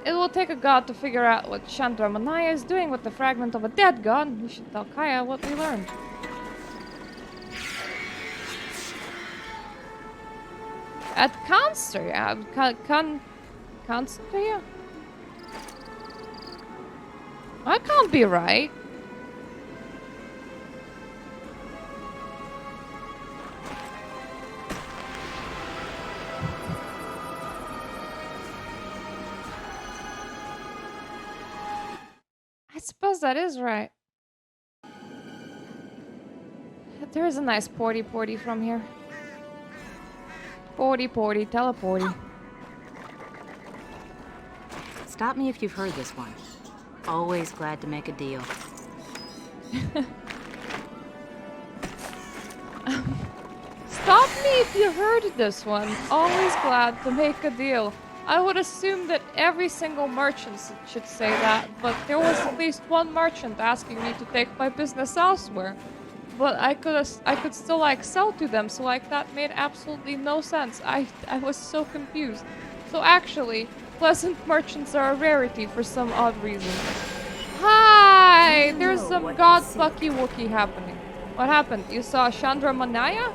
It will take a god to figure out what Chandra Manaya is doing with the fragment of a dead god. We should tell Kaya what we learned. At Consteria? Consteria? That can't be right. I suppose that is right. There is a nice porty from here. Porty, teleporty.
Stop me if you've heard this one. Always glad to make a deal.
Stop me if you heard this one. Always glad to make a deal. I would assume that every single merchant should say that, but there was at least one merchant asking me to take my business elsewhere. But I could still like sell to them, so like that made absolutely no sense. I was so confused. So actually, pleasant merchants are a rarity for some odd reason. Hi! There's some god fucky wookie happening. What happened? You saw Chandra Manaya?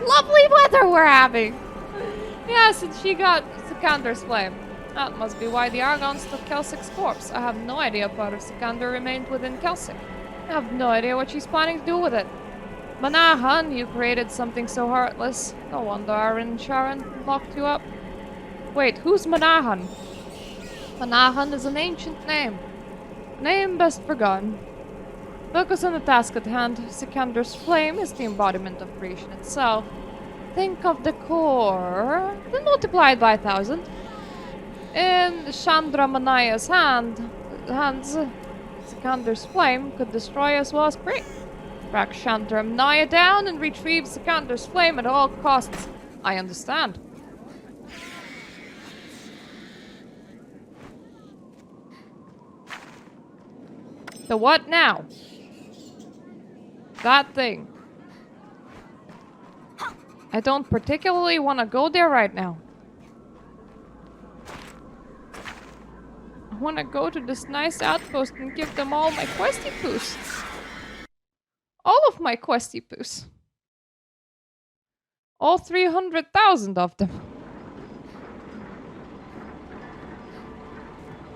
Lovely weather we're having! Yes, and she got Sikandar's flame. That must be why the Argons took Kelsick's corpse. I have no idea part of Sikander remained within Kelsick. I have no idea what she's planning to do with it. Manahan, you created something so heartless. No wonder Aaron and Sharon locked you up. Wait, who's Manahan? Manahan is an ancient name. Name best forgotten. Focus on the task at hand. Sikander's flame is the embodiment of creation itself. Think of the core, then multiplied by 1,000. In Chandra Manaya's hands, Sikander's flame could destroy as well as create. Track Chandra Manaya down and retrieve Sikander's flame at all costs. I understand. The what now? That thing. I don't particularly want to go there right now. I want to go to this nice outpost and give them all my questy poos. All of my questy poos. All 300,000 of them.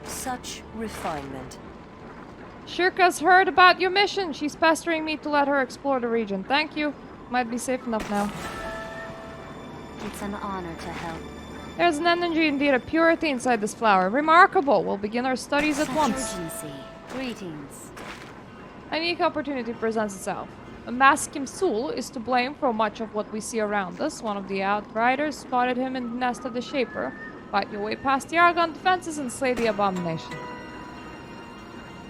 Such refinement.
Shirka's heard about your mission. She's pestering me to let her explore the region. Thank you. Might be safe enough now.
It's an honor to help.
There's an energy, indeed a purity inside this flower. Remarkable. We'll begin our studies at once.
Urgency. Greetings.
A unique opportunity presents itself. Maskim Sul is to blame for much of what we see around us. One of the outriders spotted him in the nest of the Shaper. Fight your way past the Argon defenses and slay the abomination.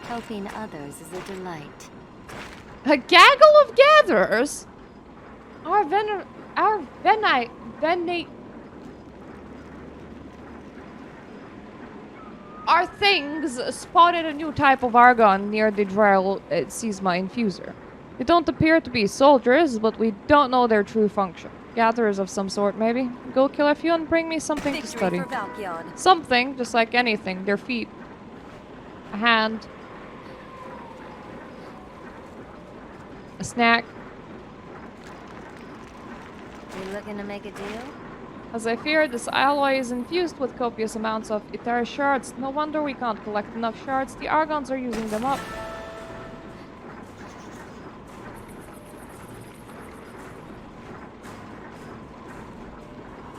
Helping others is a delight.
A gaggle of gatherers? Our things spotted a new type of Argon near the Drell Sisma infuser. They don't appear to be soldiers, but we don't know their true function. Gatherers of some sort, maybe. Go kill a few and bring me something to study. Something, just like anything. Their feet. A hand. A snack.
You looking to make a deal?
As I feared, this alloy is infused with copious amounts of Tera shards. No wonder we can't collect enough shards. The Argons are using them up.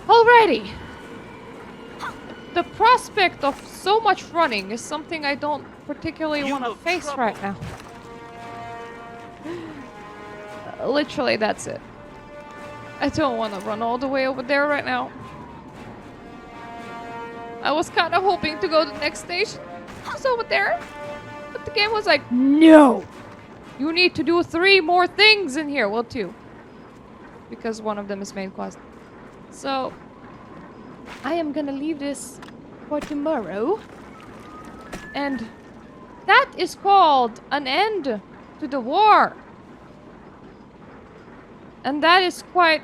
Alrighty. The prospect of so much running is something I don't particularly want to face right now. Literally, that's it. I don't want to run all the way over there right now. I was kind of hoping to go to the next station. Just over there. But the game was like, no! You need to do 3 more things in here. Well, 2. Because one of them is main quest. So, I am gonna leave this for tomorrow. And that is called an end to the war. And that is quite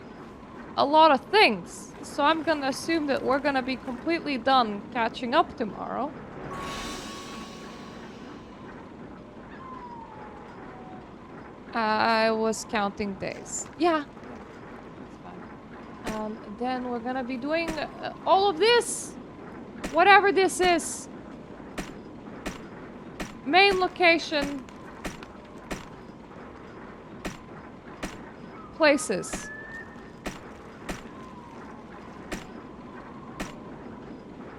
a lot of things. So I'm gonna assume that we're gonna be completely done catching up tomorrow. I was counting days. Yeah. That's fine. Then we're gonna be doing all of this. Whatever this is. Main location. Places.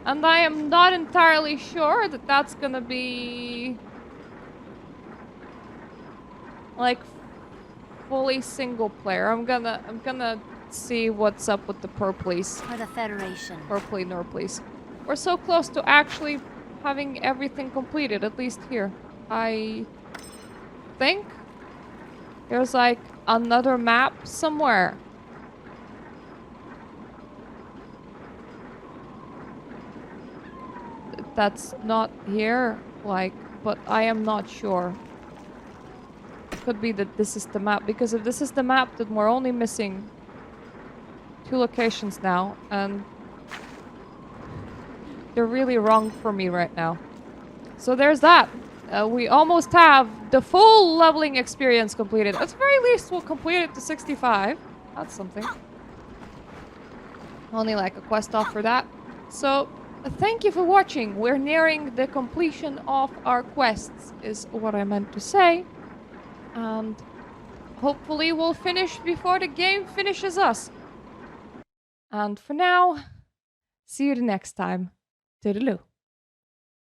And I am not entirely sure that that's gonna be like fully single player. I'm gonna see what's up with the Pro Police.
For the Federation.
Or Play Nor Police. We're so close to actually having everything completed, at least here. I think there's like another map somewhere. That's not here, like, but I am not sure. It could be that this is the map, because if this is the map, then we're only missing 2 locations now, and they're really wrong for me right now. So there's that. We almost have the full leveling experience completed. At the very least, we'll complete it to 65. That's something. Only like a quest off for that. So, thank you for watching. We're nearing the completion of our quests, is what I meant to say. And hopefully we'll finish before the game finishes us. And for now, see you the next time. Toodaloo.